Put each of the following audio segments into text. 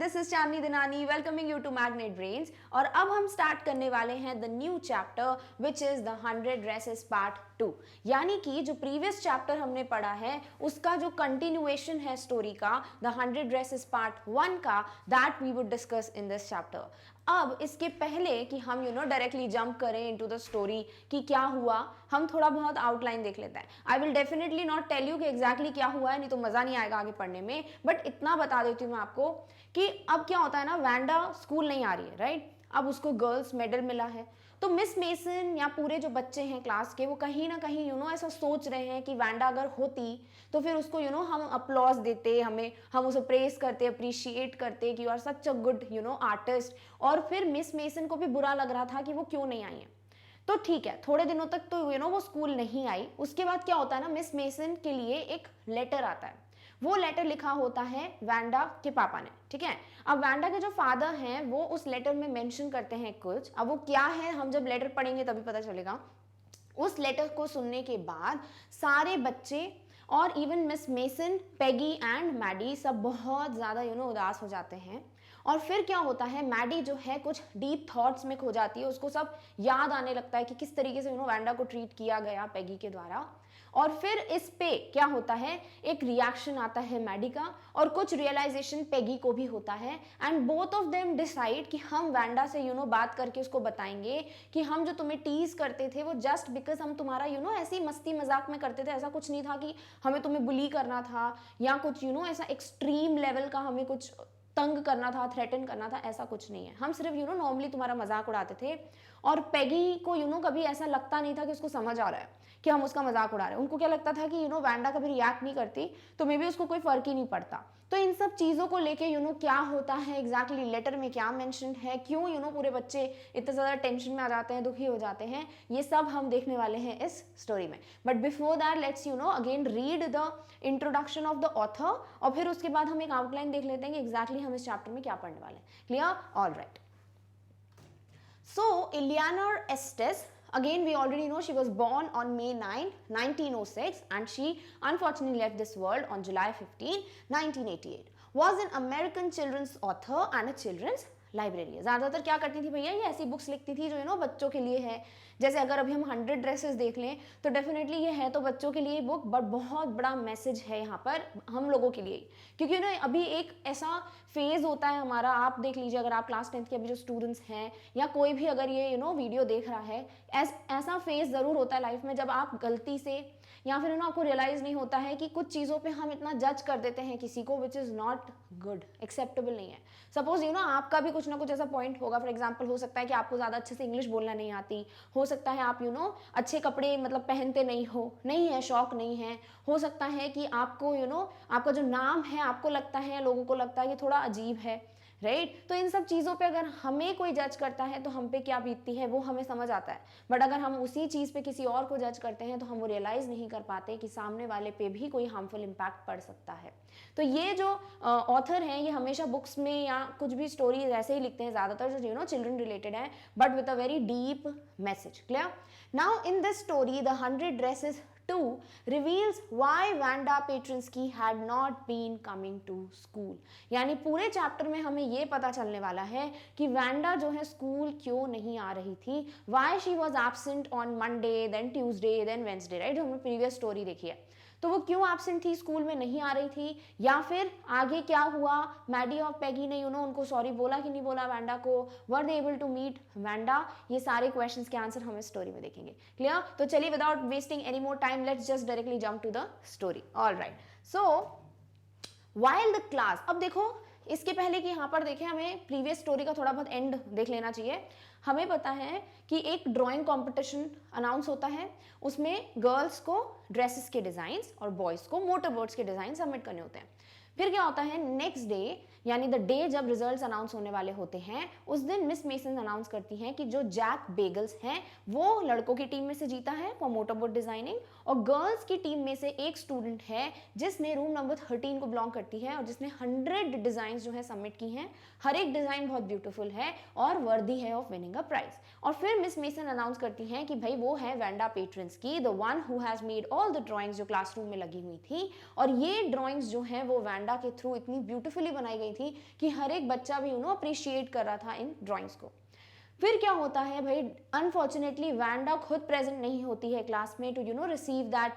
This is Chandni Dinani welcoming you to magnet brains. और अब हम स्टार्ट करने वाले हैं the new chapter which is the 100 dresses part 2। यानी कि जो प्रीवियस चैप्टर हमने पढ़ा है उसका जो कंटिन्यूएशन है स्टोरी का, द 100 ड्रेसेस पार्ट 1 का, that we would discuss in this chapter. अब इसके पहले कि हम डायरेक्टली जंप करें इनटू द स्टोरी कि क्या हुआ, हम थोड़ा बहुत आउटलाइन देख लेते हैं। I will definitely not tell you कि एग्जैक्टली क्या हुआ है, नहीं तो मजा नहीं आएगा आगे पढ़ने में, बट इतना बता देती हूँ मैं आपको कि अब क्या होता है ना, वैंडा स्कूल नहीं आ रही है, राइट। अब उसको गर्ल्स मेडल मिला है, तो मिस मेसन या पूरे जो बच्चे हैं क्लास के वो कहीं ना कहीं ऐसा सोच रहे हैं कि वैंडा अगर होती तो फिर उसको हम अपलॉज देते, हम उसे प्रेस करते, अप्रिशिएट करते कि you are such a good artist. और फिर मिस मेसन को भी बुरा लग रहा था कि वो क्यों नहीं आई है। तो ठीक है, थोड़े दिनों तक तो वो स्कूल नहीं आई। उसके बाद क्या होता है ना, मिस मेसन के लिए एक लेटर आता है। वो लेटर लिखा होता है वैंडा के पापा ने, ठीक है। अब वैंडा के जो फादर हैं वो उस लेटर में मेंशन करते हैं कुछ, अब वो क्या है हम जब लेटर पढ़ेंगे तभी पता चलेगा। उस लेटर को सुनने के बाद सारे बच्चे और even Miss Mason, Peggy and Maddy सब बहुत ज़्यादा उदास हो जाते हैं। और फिर क्या होता है, मैडी जो है कुछ डीप थॉट्स में खो जाती है, उसको सब याद आने लगता है कि किस तरीके से वैंडा को ट्रीट किया गया पेगी के द्वारा। और फिर इस पे क्या होता है, एक रिएक्शन आता है मैडी का और कुछ रियलाइजेशन पेगी को भी होता है। And both of them decide कि हम वैंडा से बात करके उसको बताएंगे कि हम जो तुम्हें टीज करते थे वो जस्ट बिकॉज हम तुम्हारा ऐसी मस्ती मजाक में करते थे, ऐसा कुछ नहीं था कि हमें तुम्हें बुली करना था या कुछ ऐसा एक्सट्रीम लेवल का हमें कुछ तंग करना था, थ्रेटन करना था, ऐसा कुछ नहीं है। हम सिर्फ नॉर्मली तुम्हारा मजाक उड़ाते थे। और पेगी को कभी ऐसा लगता नहीं था कि उसको समझ आ रहा है कि हम उसका मजाक उड़ा रहे हैं। उनको क्या लगता था कि वैंडा कभी रिएक्ट नहीं करती तो मे बी उसको कोई फर्क ही नहीं पड़ता। तो इन सब चीज़ों को लेके क्या होता है एग्जैक्टली लेटर में क्या मेंशन है, क्यों पूरे बच्चे इतने ज़्यादा टेंशन में आ जाते हैं, दुखी हो जाते हैं, ये सब हम देखने वाले हैं इस स्टोरी में। But before that let's again read the introduction of the author और फिर उसके बाद हम एक आउटलाइन देख लेते हैं कि एग्जैक्टली हम इस चैप्टर में क्या पढ़ने वाले हैं। Clear? All right. So Eleanor Estes, again we already know she was born on May 9, 1906 and she unfortunately left this world on July 15, 1988. Was an American children's author and a children's library. ज़्यादातर क्या करती थी भैया, ये ऐसी books लिखती थी जो बच्चों के लिए है। जैसे अगर अभी हम 100 ड्रेसेस देख लें तो डेफिनेटली ये है तो बच्चों के लिए बुक, बट बहुत बड़ा मैसेज है यहाँ पर हम लोगों के लिए, क्योंकि अभी एक ऐसा फेज होता है हमारा। आप देख लीजिए, अगर आप क्लास 10th के अभी जो स्टूडेंट्स हैं या कोई भी अगर ये वीडियो देख रहा है, ऐसा फेज ज़रूर होता है लाइफ में जब आप गलती से या फिर आपको रियलाइज नहीं होता है कि कुछ चीज़ों पे हम इतना जज कर देते हैं किसी को, which is not good, acceptable नहीं है। सपोज आपका भी कुछ ना कुछ ऐसा पॉइंट होगा। फॉर एग्जाम्पल हो सकता है कि आपको ज़्यादा अच्छे से इंग्लिश बोलना नहीं आती, हो सकता है आप अच्छे कपड़े मतलब पहनते नहीं है, शौक नहीं है, हो सकता है कि आपको आपका जो नाम है आपको लगता है, लोगों को लगता है कि थोड़ा अजीब है, राइट। तो इन सब चीज़ों पे अगर हमें कोई जज करता है तो हम पे क्या बीतती है वो हमें समझ आता है। बट अगर हम उसी चीज़ पे किसी और को जज करते हैं तो हम वो रियलाइज़ नहीं कर पाते कि सामने वाले पे भी कोई हार्मफुल इम्पैक्ट पड़ सकता है। तो ये जो ऑथर हैं ये हमेशा बुक्स में या कुछ भी स्टोरी ऐसे ही लिखते हैं, ज़्यादातर जो चिल्ड्रन रिलेटेड है, but with a very deep message. Clear? Now in this story the 100 dresses 2 reveals why Vanda Petrinsky had not been coming to school। यानी पूरे चैप्टर में हमें ये पता चलने वाला है कि वैंडा जो है स्कूल क्यों नहीं आ रही थी। why she was absent on Monday, then Tuesday, then Wednesday, right, जो हमने प्रीवियस स्टोरी देखी है। तो वो क्यों एब्सेंट थी, स्कूल में नहीं आ रही थी, या फिर आगे क्या हुआ, मैडी और पेगी ने उनको सॉरी बोला कि नहीं बोला वैंडा को, were they able to meet Wanda, ये सारे क्वेश्चंस के आंसर हम इस स्टोरी में देखेंगे। क्लियर? तो चलिए without wasting any more time let's just directly jump to the story. All right. So while the class, अब देखो इसके पहले कि यहाँ पर देखें हमें प्रीवियस स्टोरी का थोड़ा बहुत एंड देख लेना चाहिए। हमें पता है कि एक ड्राइंग कंपटीशन अनाउंस होता है, उसमें गर्ल्स को ड्रेसेस के डिज़ाइंस और बॉयज़ को मोटर बोट्स के डिज़ाइन सबमिट करने होते हैं। फिर क्या होता है, नेक्स्ट डे यानी द डे जब रिजल्ट्स अनाउंस होने वाले होते हैं उस दिन मिस मेसन अनाउंस करती हैं कि जो जैक बेगल्स हैं वो लड़कों की टीम में से जीता है फॉर मोटरबोट डिजाइनिंग, और गर्ल्स की टीम में से एक स्टूडेंट है जिसने रूम नंबर 13 को बिलोंग करती है और जिसने 100 डिजाइन जो है सबमिट की हैं। हर एक डिजाइन बहुत ब्यूटीफुल है और वर्दी है ऑफ विनिंग अ प्राइज। और फिर मिस मेसन अनाउंस करती हैं कि भाई वो है Wanda Petronski, the one who has made all the drawings जो क्लासरूम में लगी हुई थी, और ये ड्राइंग्स जो हैं वो वैंडा वैंडा के थ्रू इतनी ब्यूटीफुली बनाई गई थी कि हर एक बच्चा भी अप्रिशिएट कर रहा था इन ड्राइंग्स को। फिर क्या होता है भाई, अनफॉर्चुनेटली वैंडा खुद प्रेजेंट नहीं होती है क्लास में to receive that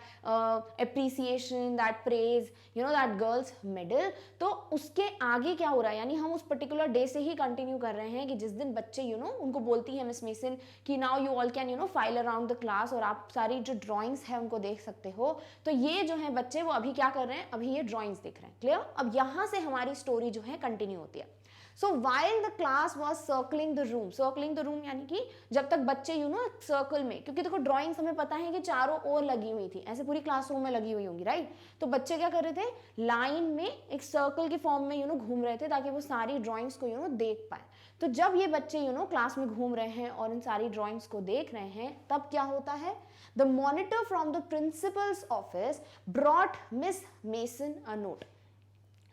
appreciation, that praise, that girl's medal. तो उसके आगे क्या हो रहा है, यानी हम उस पर्टिकुलर डे से ही कंटिन्यू कर रहे हैं कि जिस दिन बच्चे उनको बोलती है मिस मेसन कि now you all can file around the class और आप सारी जो ड्राइंग्स है उनको देख सकते हो। तो ये जो है बच्चे वो अभी क्या कर रहे हैं, अभी ये ड्राइंग्स देख रहे हैं। क्लियर? अब यहाँ से हमारी स्टोरी जो है कंटिन्यू होती है। So while the class was circling the room यानी कि जब तक बच्चे सर्कल में, क्योंकि देखो ड्राइंग्स हमें पता है कि चारों ओर लगी हुई थी, ऐसे पूरी क्लासरूम में लगी हुई होंगी, राइट? तो बच्चे क्या कर रहे थे, लाइन में एक सर्कल के फॉर्म में घूम रहे थे ताकि वो सारी ड्राइंग्स को देख पाए। तो जब ये बच्चे क्लास में घूम रहे हैं और इन सारी ड्राइंग्स को देख रहे हैं, तब क्या होता है, the monitor from the principles office brought miss mason a note.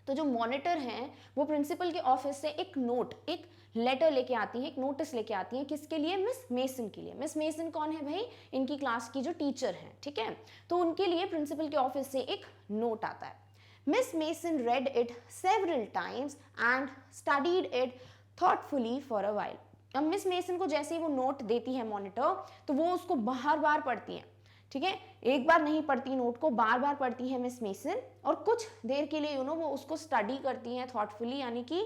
तो जो मॉनिटर हैं वो प्रिंसिपल के ऑफिस से एक नोट, एक लेटर लेके आती है, एक नोटिस लेके आती है, किसके लिए, मिस मेसन के लिए। मिस मेसन कौन है भाई, इनकी क्लास की जो टीचर हैं, ठीक है? तो उनके लिए प्रिंसिपल के ऑफिस से एक नोट आता है। Miss mason read it several times and studied it thoughtfully for a while. अब मिस मेसन को जैसे ही वो नोट देती है मॉनिटर, तो वो उसको बार बार पढ़ती है, ठीक है? एक बार नहीं पढ़ती नोट को, बार बार पढ़ती है मिस मेसन, और कुछ देर के लिए वो उसको स्टडी करती हैं थॉटफुली, यानी कि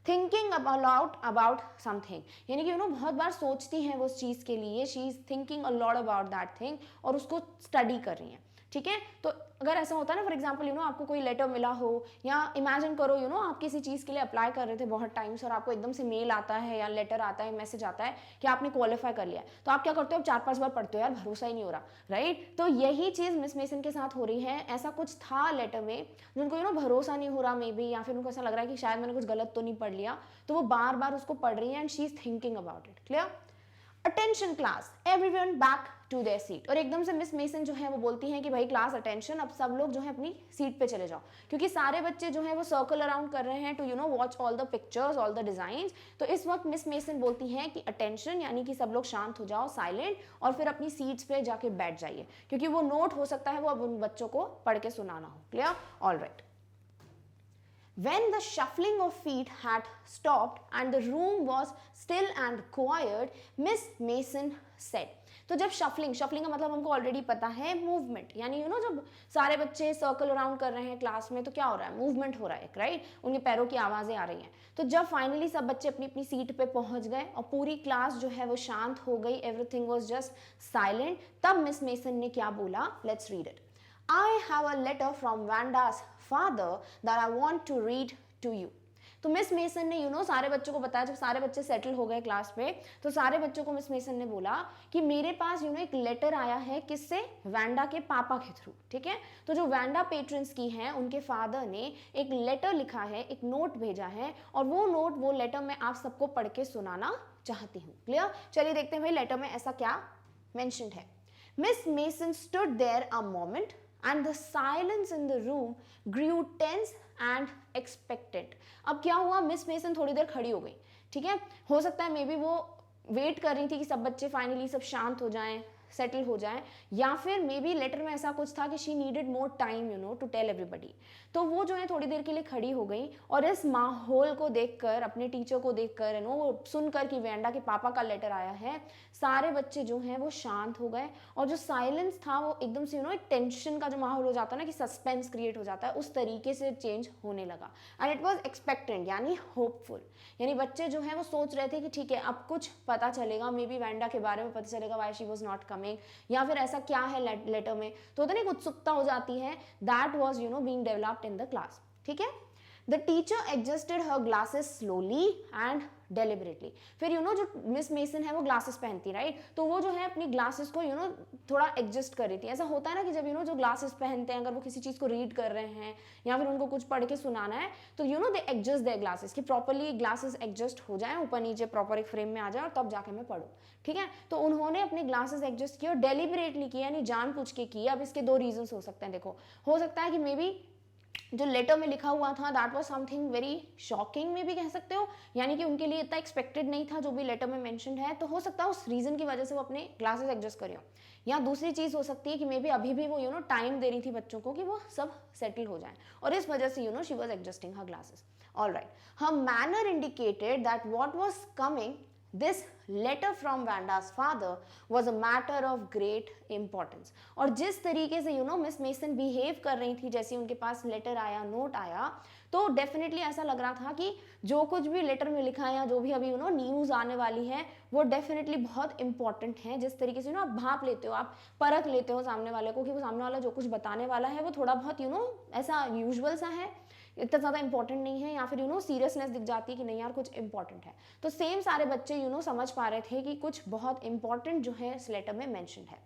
थिंकिंग अबाउट समथिंग, यानी कि बहुत बार सोचती हैं वो उस चीज़ के लिए, she is thinking a lot about that thing, और उसको स्टडी कर रही हैं, ठीक है? तो अगर ऐसा होता है ना, फॉर एग्जाम्पल आपको कोई लेटर मिला हो, या इमेजिन करो आप किसी चीज़ के लिए अप्लाई कर रहे थे बहुत टाइम से, और आपको एकदम से मेल आता है या लेटर आता है, मैसेज आता है कि आपने क्वालिफाई कर लिया है, तो आप क्या करते हो, 4-5 बार पढ़ते हो, यार भरोसा ही नहीं हो रहा, राइट? तो यही चीज़ मिस मेसन के साथ हो रही है। ऐसा कुछ था लेटर में जिनको भरोसा नहीं हो रहा मे बी, या फिर उनको ऐसा लग रहा है कि शायद मैंने कुछ गलत तो नहीं पढ़ लिया, तो वो बार बार उसको पढ़ रही है, and she is thinking about it. Clear? Attention class, everyone back to their seat. और एकदम से मिस मेसन जो है वो बोलती हैं कि भाई क्लास अटेंशन, अब सब लोग जो है अपनी सीट पे चले जाओ, क्योंकि सारे बच्चे जो है वो सर्कल अराउंड कर रहे हैं to watch all the pictures, all the designs. तो इस वक्त मिस मेसन बोलती हैं कि अटेंशन, यानी कि सब लोग शांत हो जाओ, साइलेंट, और फिर अपनी सीट्स पे जाके बैठ जाइए, क्योंकि वो नोट हो सकता है वो अब उन बच्चों को पढ़ के सुनाना हो। Clear? All right. When the shuffling of feet had stopped and the room was still and quiet, Miss Mason said. तो जब शफलिंग का मतलब हमको ऑलरेडी पता है, मूवमेंट, यानी जब सारे बच्चे सर्कल अराउंड कर रहे हैं क्लास में, तो क्या हो रहा है, मूवमेंट हो रहा है, राइट? उनके पैरों की आवाज़ें आ रही हैं। तो जब फाइनली सब बच्चे अपनी अपनी सीट पे पहुंच गए और पूरी क्लास जो है वो शांत हो गई, एवरीथिंग वाज जस्ट साइलेंट, तब मिस मेसन ने क्या बोला, let's read it. I have a letter from Vanda's father that I want to read to you. तो मिस मेसन ने सारे बच्चों को बताया, जब सारे बच्चे सेटल हो गए क्लास पे, तो सारे बच्चों को मिस मेसन ने बोला कि मेरे पास एक लेटर आया है, किससे, वैंडा के पापा के थ्रू, ठीक है? तो जो वैंडा पेट्रन्स की हैं, उनके फादर ने एक लेटर लिखा है, एक नोट भेजा है, और वो लेटर मैं आप सबको पढ़ के सुनाना चाहती हूँ। क्लियर? चलिए देखते हैं भाई लेटर में ऐसा क्या मेंशन्ड है। Miss Mason stood there a moment and the silence in the room grew tense and expectant. अब क्या हुआ, मिस मेसन थोड़ी देर खड़ी हो गई, ठीक है? हो सकता है मे बी वो वेट कर रही थी कि सब बच्चे फाइनली सब शांत हो जाएं, सेटल हो जाए, या फिर मे बी लेटर में ऐसा कुछ था कि she needed more time to tell everybody. तो वो जो है थोड़ी देर के लिए खड़ी हो गई, और इस माहौल को देखकर, अपने टीचर को देखकर, वो सुनकर कि वैंडा के पापा का लेटर आया है, सारे बच्चे जो हैं वो शांत हो गए, और जो साइलेंस था वो एकदम से एक टेंशन का जो माहौल हो जाता है ना, कि सस्पेंस क्रिएट हो जाता है, उस तरीके से चेंज होने लगा। एंड इट वॉज एक्सपेक्टेंट, यानी होपफुल, यानी बच्चे जो है वो सोच रहे थे कि ठीक है अब कुछ पता चलेगा, मे बी वैंडा के बारे में पता चलेगा, why she was not coming, या फिर ऐसा क्या है लेटर में, तो होता नहीं उत्सुकता हो जाती है, that was being developed in the class, ठीक है? The teacher adjusted her glasses slowly and deliberately. फिर जो मिस मेसन है वो ग्लासेस पहनती, राइट? तो वो जो है अपनी ग्लासेस को थोड़ा एडजस्ट कर रही थी। ऐसा होता है ना कि जब जो ग्लासेस पहनते हैं, अगर वो किसी चीज़ को रीड कर रहे हैं या फिर उनको कुछ पढ़ के सुनाना है, तो दे एडजस्ट देयर ग्लासेस, कि प्रॉपरली ग्लासेस एडजस्ट हो जाए, ऊपर नीचे प्रॉपर एक फ्रेम में आ जाए, और तब जाके मैं पढ़ूँ, ठीक है? तो उन्होंने अपने ग्लासेस एडजस्ट किए और डेलिबरेटली किया, यानी जानबूझ के किया। अब इसके दो रीजंस हो सकते हैं। देखो, हो सकता है कि मे बी जो लेटर में लिखा हुआ था that was something very shocking में भी कह सकते हो, यानी कि उनके लिए इतना एक्सपेक्टेड नहीं था जो भी लेटर में मेंशन्ड है। तो हो सकता है उस रीजन की वजह से वो अपने क्लासेस एडजस्ट करें। या दूसरी चीज हो सकती है कि मे बी अभी भी वो टाइम दे रही थी बच्चों को कि वो सब सेटल हो जाए, और इस वजह से she was adjusting her classes. Alright, her manner indicated that what was coming this letter from Vanda's father was a matter of great importance। और जिस तरीके से मिस मेसन बिहेव कर रही थी, जैसे उनके पास लेटर आया, नोट आया, तो डेफिनेटली ऐसा लग रहा था कि जो कुछ भी लेटर में लिखा है या जो भी अभी न्यूज़ आने वाली है वो डेफिनेटली बहुत इंपॉर्टेंट है। जिस तरीके से आप भाप लेते हो, आप परख लेते हो सामने वाले को कि वो सामने वाला जो कुछ बताने वाला है वो थोड़ा बहुत ऐसा यूजुअल सा है, इतना ज़्यादा इंपॉर्टेंट नहीं है, या फिर सीरियसनेस दिख जाती है कि नहीं यार कुछ इंपॉर्टेंट है। तो सेम सारे बच्चे समझ पा रहे थे कि कुछ बहुत इंपॉर्टेंट जो है इस लेटर में मेंशन है।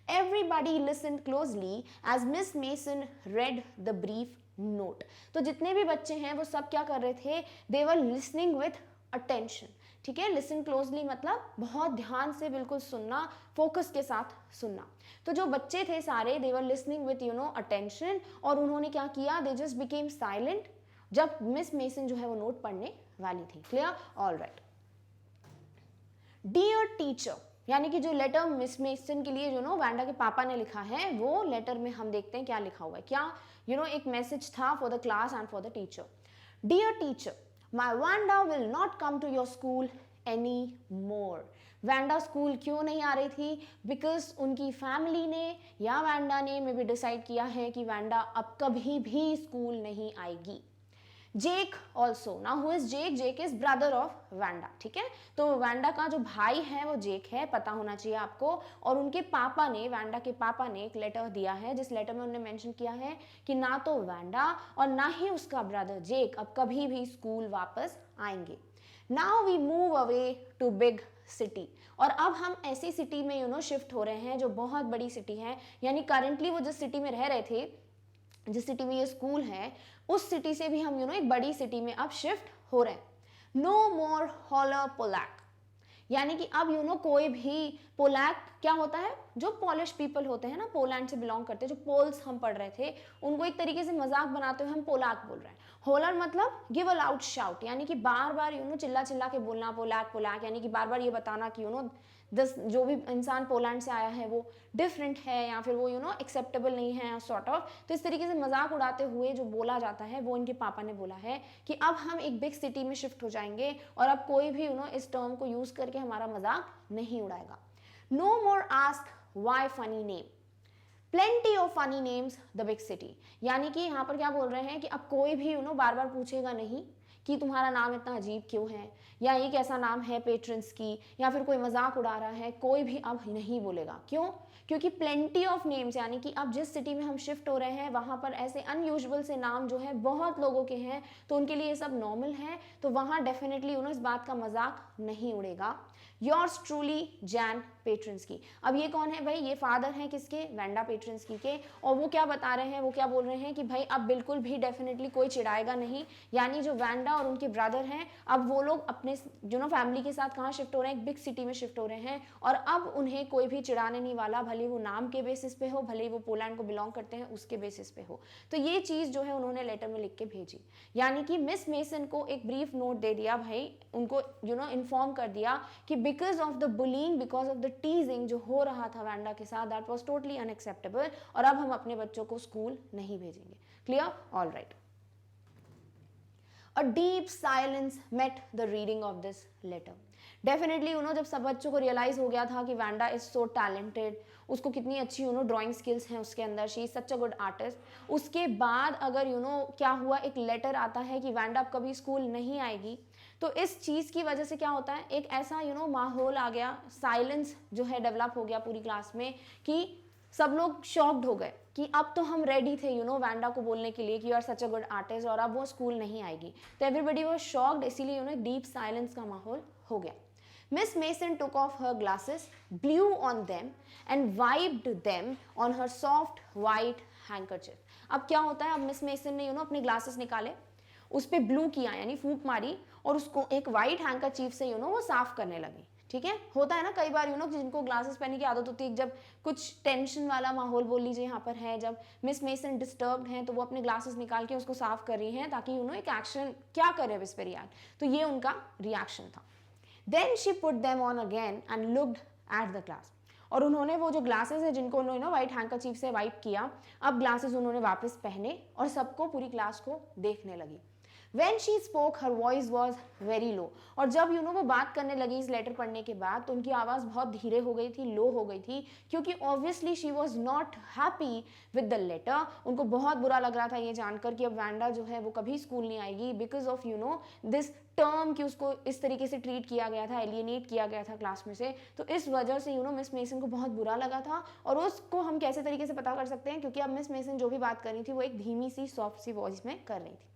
Everybody listened closely as Miss Mason read the brief note। तो जितने भी बच्चे हैं वो सब क्या कर रहे थे, they were listening with attention। ठीक है, लिसन क्लोजली मतलब बहुत ध्यान से बिल्कुल सुनना, फोकस के साथ सुनना। तो जो बच्चे थे सारे दे वर लिसनिंग विथ अटेंशन, और उन्होंने क्या किया, दे जस्ट बिकेम साइलेंट जब मिस मेसन जो है वो नोट पढ़ने वाली थी। क्लियर? ऑलराइट। डियर टीचर, यानी कि जो लेटर मिस मेसन के लिए वांडा के पापा ने लिखा है, वो लेटर में हम देखते हैं क्या लिखा हुआ है। क्या एक मैसेज था for the class and for the teacher. Dear teacher, my Wanda will not come to your school any more. Wanda school क्यों नहीं आ रही थी? बिकॉज उनकी फैमिली ने या वांडा ने मे बी डिसाइड किया है कि वांडा अब कभी भी स्कूल नहीं आएगी। जेक ऑल्सो, ना who is Jake? Jake is brother of Wanda. ठीक है, तो वांडा का जो भाई है वो जेक है, पता होना चाहिए आपको। और उनके पापा ने, वांडा के पापा ने एक लेटर दिया है जिस लेटर में उन्होंने मेंशन किया है कि ना तो वांडा और ना ही उसका ब्रदर जेक अब कभी भी स्कूल वापस आएंगे। Now we move away to big city. और अब हम ऐसी सिटी में शिफ्ट हो रहे हैं जो बहुत बड़ी सिटी है, यानी करंटली वो जिस सिटी में रह रहे थे, जिस सिटी में ये स्कूल है, उस सिटी से भी हम एक बड़ी सिटी में अब शिफ्ट हो रहे हैं। नो मोर हॉलर पोलैक, यानी कि अब कोई भी पोलैक क्या होता है, जो पॉलिश पीपल होते हैं ना, पोलैंड से बिलोंग करते हैं, जो पोल्स हम पढ़ रहे थे, उनको एक तरीके से मजाक बनाते हुए हम पोलैक बोल रहे हैं। होलर मतलब गिव अ लाउड शाउट, यानी कि बार बार चिल्ला चिल्ला के बोलना, पोलैक पोलैक, यानी कि बार बार ये बताना कि जो भी इंसान पोलैंड से आया है वो डिफरेंट है या फिर वो एक्सेप्टेबल नहीं है सॉर्ट ऑफ। तो इस तरीके से मजाक उड़ाते हुए जो बोला जाता है वो इनके पापा ने बोला है कि अब हम एक बिग सिटी में शिफ्ट हो जाएंगे और अब कोई भी इस टर्म को यूज करके हमारा मजाक नहीं उड़ाएगा। No more ask why funny name, plenty of funny names the big city, यानी कि यहाँ पर क्या बोल रहे हैं कि अब कोई भी बार बार पूछेगा नहीं कि तुम्हारा नाम इतना अजीब क्यों है, या ये कैसा नाम है पेट्रन्स की, या फिर कोई मजाक उड़ा रहा है, कोई भी अब नहीं बोलेगा। क्यों? क्योंकि प्लेंटी ऑफ नेम्स, यानी कि अब जिस सिटी में हम शिफ्ट हो रहे हैं वहाँ पर ऐसे अनयूजुअल से नाम जो है बहुत लोगों के हैं, तो उनके लिए ये सब नॉर्मल है, तो वहाँ डेफिनेटली इस बात का मजाक नहीं उड़ेगा। Yours truly Jan Petronski. अब ये कौन है भाई? ये फादर हैं किसके? वांडा पेट्रन्स्की के। और वो क्या बता रहे हैं, वो क्या बोल रहे हैं कि भाई अब बिल्कुल भी डेफिनेटली कोई चिढ़ाएगा नहीं, यानी जो वांडा और उनके ब्रदर हैं अब वो लोग अपने फैमिली के साथ कहाँ शिफ्ट हो रहे हैं? एक बिग सिटी में शिफ्ट हो रहे हैं, और अब उन्हें कोई भी चिढ़ाने नहीं वाला, भले वो नाम के बेसिस पे हो, भले वो पोलैंड को बिलोंग करते हैं उसके बेसिस पे हो। तो ये चीज़ जो है उन्होंने लेटर में लिख के भेजी, यानी कि मिस मेसन को एक ब्रीफ नोट दे दिया भाई, उनको इन्फॉर्म कर दिया कि because of the bullying, because of the टीजिंग जो हो रहा था वांडा के साथ, दैट वाज टोटली अनएक्सेप्टेबल, और अब हम अपने बच्चों को स्कूल नहीं भेजेंगे। Clear? Alright. A deep silence met the reading of this letter. Definitely जब सब बच्चों को रियलाइज हो गया था कि वांडा इज सो टैलेंटेड, उसको कितनी अच्छी ड्राइंग स्किल्स हैं उसके अंदर, she is such a good artist. उसके बाद अगर क्या हुआ, एक लेटर आता है कि वांडा अब कभी स्कूल नहीं आएगी, तो इस चीज़ की वजह से क्या होता है, एक ऐसा माहौल आ गया, साइलेंस जो है डेवलप हो गया पूरी क्लास में, कि सब लोग शॉक्ड हो गए कि अब तो हम रेडी थे वांडा को बोलने के लिए कि you are such a good artist, और अब वो स्कूल नहीं आएगी। तो एवरीबडी वाज शॉक्ड, इसीलिए डीप साइलेंस का माहौल हो गया। Miss Mason took off her glasses, blew on them and wiped them on her soft white handkerchief. अब क्या होता है, अब मिस मेसन ने अपने ग्लासेस निकाले, उस पर ब्लू किया यानी फूंक मारी, और उसको एक वाइट हैंकरचीफ से वो साफ करने लगी। ठीक है, होता है ना कई बार जिनको ग्लासेस पहनने की आदत होती है, जब कुछ टेंशन वाला माहौल बोल लीजिए यहाँ पर है, जब मिस मेसन डिस्टर्ब्ड हैं तो वो अपने ग्लासेस निकाल के उसको साफ कर रही हैं ताकि एक एक्शन क्या करे इस पर रिएक्ट, तो ये उनका रिएक्शन था। Then she put them on again and looked at the glass, और उन्होंने वो जो ग्लासेस है जिनको उन्होंने व्हाइट हैंकरचीफ से वाइप किया, अब ग्लासेस उन्होंने वापस पहने और सबको, पूरी क्लास को देखने लगी। When she spoke, her voice was very low. और जब वो बात करने लगी इस लेटर पढ़ने के बाद, तो उनकी आवाज़ बहुत धीरे हो गई थी, लो हो गई थी, क्योंकि obviously she was not happy with the letter. उनको बहुत बुरा लग रहा था ये जानकर कि अब वैंडा जो है वो कभी स्कूल नहीं आएगी, बिकॉज ऑफ दिस टर्म कि उसको इस तरीके से ट्रीट किया गया था, एलियनेट किया गया था क्लास में से। तो इस वजह से मिस मेसन को बहुत बुरा लगा था। और उसको हम कैसे तरीके से पता कर सकते हैं, क्योंकि अब मिस मेसन जो भी बात कर रही थी वो एक धीमी सी सॉफ्ट सी वॉइस में कर रही थी।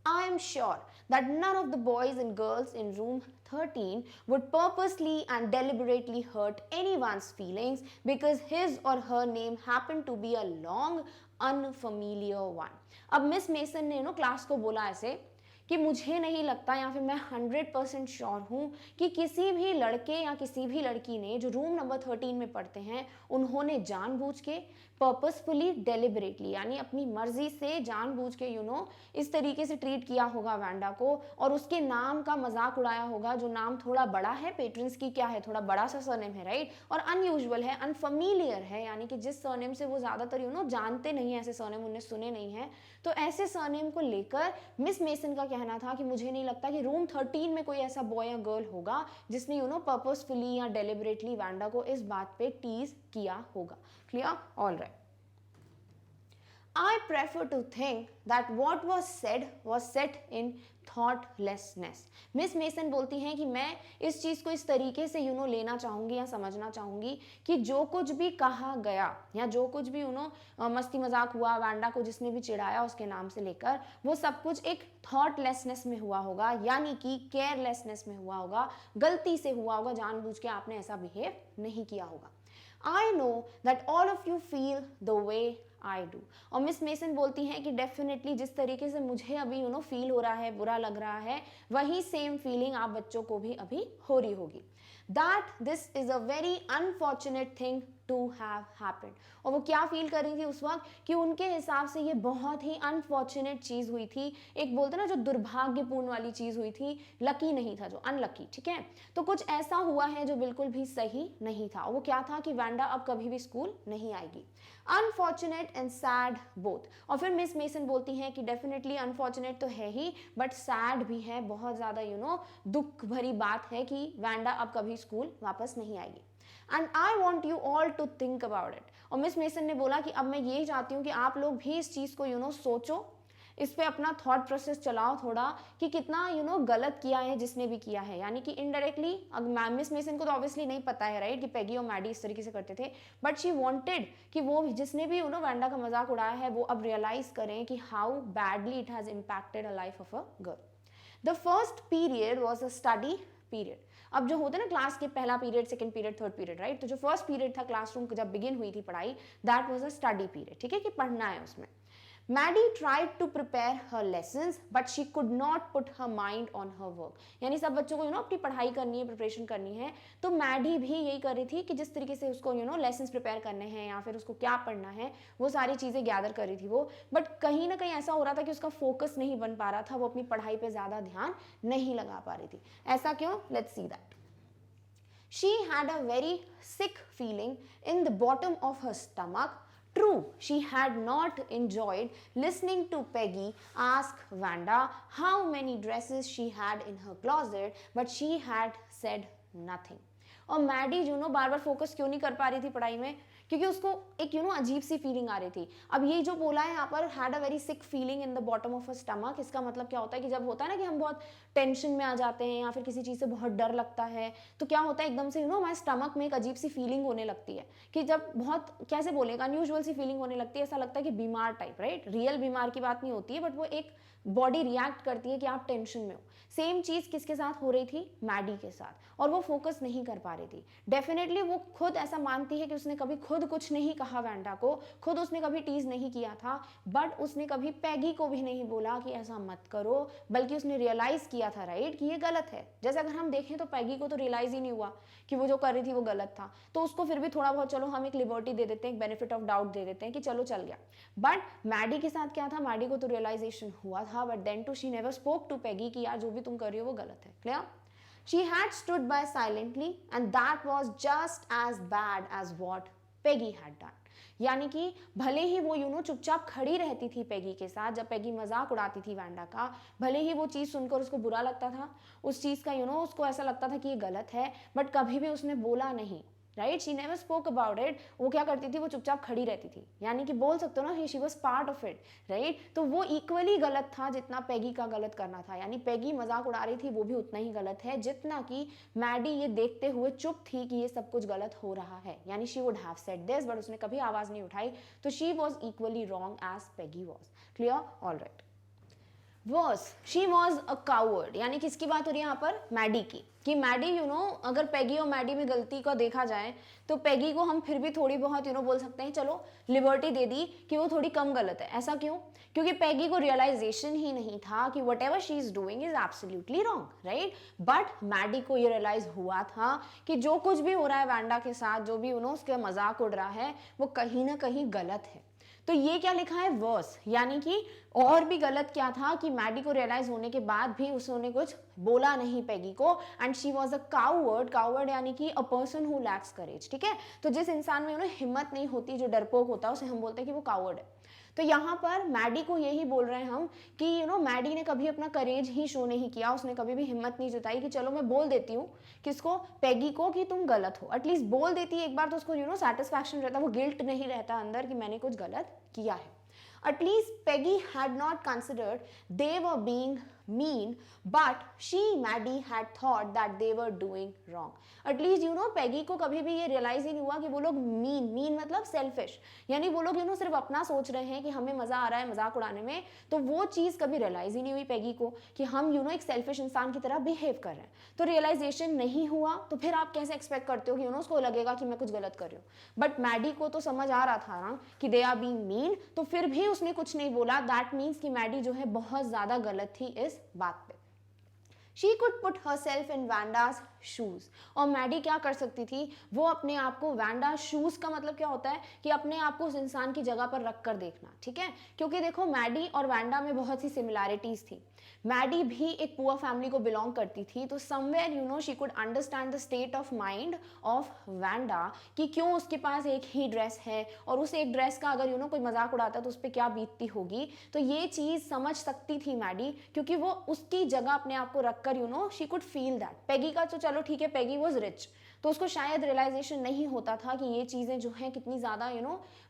I am sure that none of the boys and girls in room 13 would purposely and deliberately hurt anyone's feelings because his or her name happened to be a long, unfamiliar one. अब miss Mason ने class को बोला ऐसे कि मुझे नहीं लगता, या फिर मैं 100% श्योर हूँ कि किसी भी लड़के या किसी भी लड़की ने जो रूम नंबर 13 में पढ़ते हैं, उन्होंने जानबूझ के, पर्पसफुली, डेलिबरेटली, यानी अपनी मर्जी से जानबूझ के इस तरीके से ट्रीट किया होगा वैंडा को, और उसके नाम का मजाक उड़ाया होगा, जो नाम थोड़ा बड़ा है, पेट्रन्स की क्या है, थोड़ा बड़ा सा सरनेम है, राइट, और अनयूजुअल है, अनफेमिलियर है, यानी कि जिस सरनेम से वो ज़्यादातर जानते नहीं है, ऐसे सरनेम उन्हें सुने नहीं है। तो ऐसे सरनेम को लेकर मिस मेसन का कहना था कि मुझे नहीं लगता कि रूम 13 में कोई ऐसा बॉय या गर्ल होगा जिसने पर्पसफुली या डेलिबरेटली वैंडा को इस बात पे टीज किया होगा। Clear? All right. I prefer to think that what was said in thoughtlessness. Miss mason बोलती हैं कि मैं इस चीज़ को इस तरीके से लेना चाहूँगी या समझना चाहूँगी कि जो कुछ भी कहा गया या जो कुछ भी मस्ती मजाक हुआ, वैंडा को जिसने भी चिढ़ाया उसके नाम से लेकर, वो सब कुछ एक थॉटलेसनेस में हुआ होगा, यानी कि केयरलेसनेस में हुआ होगा, गलती से हुआ होगा, जानबूझ के आपने ऐसा बिहेव नहीं किया होगा। I know that all of you feel the way I do. और मिस मेसन बोलती हैं कि डेफिनेटली जिस तरीके से मुझे अभी फील हो रहा है, बुरा लग रहा है, वही सेम फीलिंग आप बच्चों को भी अभी हो रही होगी। That this is a very unfortunate thing to have happened. और वो क्या फील कर रही थी उस वक्त कि उनके हिसाब से ये बहुत ही अनफॉर्चुनेट चीज़ हुई थी, एक बोलते ना जो दुर्भाग्यपूर्ण वाली चीज़ हुई थी, लकी नहीं था, जो अनलकी, ठीक है। तो कुछ ऐसा हुआ है जो बिल्कुल भी सही नहीं था। वो क्या था कि वैंडा अब कभी भी स्कूल नहीं आएगी। Unfortunate and sad both. और फिर मिस मेसन बोलती हैं कि डेफिनेटली अनफॉर्चुनेट तो है ही, बट सैड भी है, बहुत ज़्यादा दुख भरी बात है कि वैंडा अब कभी स्कूल वापस नहीं आएगी। And I want you all to think about it. और मिस मेसन ने बोला कि अब मैं यही चाहती हूँ कि आप लोग भी इस चीज़ को सोचो, इस पे अपना थॉट प्रोसेस चलाओ थोड़ा, कि कितना गलत किया है जिसने भी किया है। यानी कि इनडायरेक्टली मिस मेसन को तो ऑब्वियसली नहीं पता है, राइट, कि पेगी और मैडी इस तरीके से करते थे, बट शी वांटेड कि वो जिसने भी वैंडा का मजाक उड़ाया है वो अब रियलाइज करें कि how badly it has impacted a life of a girl. The first period was a study period. अब जो होता है ना क्लास के पहला period, second period, third period, right, तो जो फर्स्ट पीरियड था क्लासरूम जब बिगिन हुई थी पढ़ाई, that was a study period, ठीक है, कि पढ़ना है उसमें। Maddie tried to prepare her lessons, but she could not put her mind on her work. यानी सब बच्चों को अपनी पढ़ाई करनी है, प्रिपरेशन करनी है, तो मैडी भी यही कर रही थी कि जिस तरीके से उसको लेसन्स प्रिपेयर करने हैं या फिर उसको क्या पढ़ना है, वो सारी चीज़ें गैदर कर रही थी वो, बट कहीं ना कहीं ऐसा हो रहा था कि उसका फोकस नहीं बन पा रहा था, वो अपनी पढ़ाई पे ज़्यादा ध्यान नहीं लगा पा रही थी। ऐसा क्यों? Let's see that. She had a very sick feeling in the bottom of her stomach. True, she had not enjoyed listening to Peggy ask Wanda how many dresses she had in her closet, but she had said nothing. और Maddie बार बार focus क्यों नहीं कर पा रही थी पढ़ाई में? क्योंकि उसको एक अजीब सी फीलिंग आ रही थी। अब ये जो बोला है यहाँ पर, had a very sick feeling in the bottom of a stomach, इसका मतलब क्या होता है कि जब होता है ना कि हम बहुत टेंशन में आ जाते हैं या फिर किसी चीज़ से बहुत डर लगता है, तो क्या होता है एकदम से हमारे स्टमक में एक अजीब सी फीलिंग होने लगती है, कि जब बहुत कैसे बोलेगा अनयूजुअल सी फीलिंग होने लगती है, ऐसा लगता है कि बीमार टाइप, राइट, रियल बीमार की बात नहीं होती है, बट वो एक बॉडी रिएक्ट करती है कि आप टेंशन में हो। सेम चीज किसके साथ हो रही थी, मैडी के साथ, और वो फोकस नहीं कर पा रही थी। डेफिनेटली वो खुद ऐसा मानती है कि उसने कभी खुद कुछ नहीं कहा वैंडा को, खुद उसने कभी टीज नहीं किया था, बट उसने कभी पैगी को भी नहीं बोला कि ऐसा मत करो, बल्कि उसने रियलाइज किया था, राइट, कि ये गलत है। जैसे अगर हम देखें तो पैगी को तो रियलाइज ही नहीं हुआ कि वो जो कर रही थी वो गलत था, तो उसको फिर भी थोड़ा बहुत चलो हम एक लिबर्टी दे देते हैं, एक बेनिफिट ऑफ डाउट दे देते हैं कि चलो चल गया। बट मैडी के साथ क्या था, मैडी को तो रियलाइजेशन हुआ था, but then too she never spoke to Peggy कि यार जो भी तुम कर रही हो वो गलत है। Clear? She had stood by silently and that was just as bad as what Peggy had done. यानी कि भले ही वो चुपचाप खड़ी रहती थी पैगी के साथ, जब पैगी मजाक उड़ाती थी वैंडा का, भले ही वो चीज़ सुनकर उसको बुरा लगता था, उस चीज़ का उसको ऐसा लगता था कि ये गलत है, बट कभी भी उसने बोला नहीं, right, she never spoke about it. वो क्या करती थी, वो चुपचाप खड़ी रहती थी, यानी कि बोल सकते हो ना, she was part of it, right. तो वो इक्वली गलत था जितना पैगी का गलत करना था, यानी पैगी मजाक उड़ा रही थी, वो भी उतना ही गलत है जितना कि मैडी ये देखते हुए चुप थी कि ये सब कुछ गलत हो रहा है। यानी she would have said this, but उसने कभी आवाज नहीं उठाई, तो she was equally wrong as Peggy was. Clear? All right. She was a coward, यानी किसकी बात हो रही है यहाँ पर, मैडी की, कि मैडी अगर पैगी और मैडी में गलती को देखा जाए तो पैगी को हम फिर भी थोड़ी बहुत बोल सकते हैं चलो लिबर्टी दे दी कि वो थोड़ी कम गलत है। ऐसा क्यों? क्योंकि पैगी को रियलाइजेशन ही नहीं था कि whatever she is doing is absolutely wrong, right. But Maddy को ये रियलाइज हुआ था कि जो कुछ भी हो रहा है वैंडा के साथ, जो भी उसके मजाक उड़ रहा है, वो कहीं ना कहीं गलत है। तो ये क्या लिखा है, वर्स, यानी कि और भी गलत क्या था कि मैडी को रियलाइज होने के बाद भी उसने कुछ बोला नहीं पैगी को, and she was a coward. Coward यानी कि अ पर्सन हु लैक्स करेज, ठीक है। तो जिस इंसान में हिम्मत नहीं होती, जो डरपोक होता है, उसे हम बोलते हैं कि वो कावर्ड है। तो यहाँ पर मैडी को यही बोल रहे हैं हम कि मैडी ने कभी अपना करेज ही शो नहीं किया, उसने कभी भी हिम्मत नहीं जताई कि चलो मैं बोल देती हूँ किसको, पैगी को, कि तुम गलत हो। एटलीस्ट बोल देती है एक बार तो उसको सेटिस्फैक्शन रहता, वो गिल्ट नहीं रहता अंदर कि मैंने कुछ गलत किया है। At least Peggy had not considered they were being mean, but Maddie had thought that they were doing wrong. At least Peggy को कभी भी ये realize ही नहीं हुआ कि वो लोग mean मतलब selfish, यानी वो लोग सिर्फ अपना सोच रहे हैं कि हमें मजा आ रहा है मजाक उड़ाने में, तो वो चीज़ कभी realize ही नहीं हुई पैगी को कि हम एक selfish इंसान की तरह behave कर रहे हैं। तो realization नहीं हुआ, तो फिर आप कैसे expect करते हो कि उसको लगेगा कि मैं कुछ गलत कर रही हूँ। बट मैडी को तो समझ आ रहा था ना कि they are being mean, तो फिर भी उसने कुछ नहीं बोला। दैट मीन्स कि मैडी जो है बहुत ज्यादा गलत थी इस बात पे। She could put herself in Vanda's shoes. और मैडी क्या कर सकती थी, वो अपने आप को, वैंडा शूज का मतलब क्या होता है कि अपने आप को उस इंसान की जगह पर रख कर देखना, ठीक है। क्योंकि देखो मैडी और वैंडा में बहुत सी सिमिलैरिटीज थी। मैडी भी एक पुअर फैमिली को बिलोंग करती थी, तो somewhere she could understand the state of mind of Wanda कि क्यों उसके पास एक ही ड्रेस है और उस एक ड्रेस का अगर कोई मजाक उड़ाता तो उस पर क्या बीतती होगी। तो ये चीज समझ सकती थी मैडी, क्योंकि वो उसकी जगह अपने आप को रखकर शी कुड फील दैट। पैगी का तो चलो ठीक है, पैगी वॉज रिच, तो उसको शायद रियलाइजेशन नहीं होता था कि ये चीजें जो हैं कितनी ज्यादा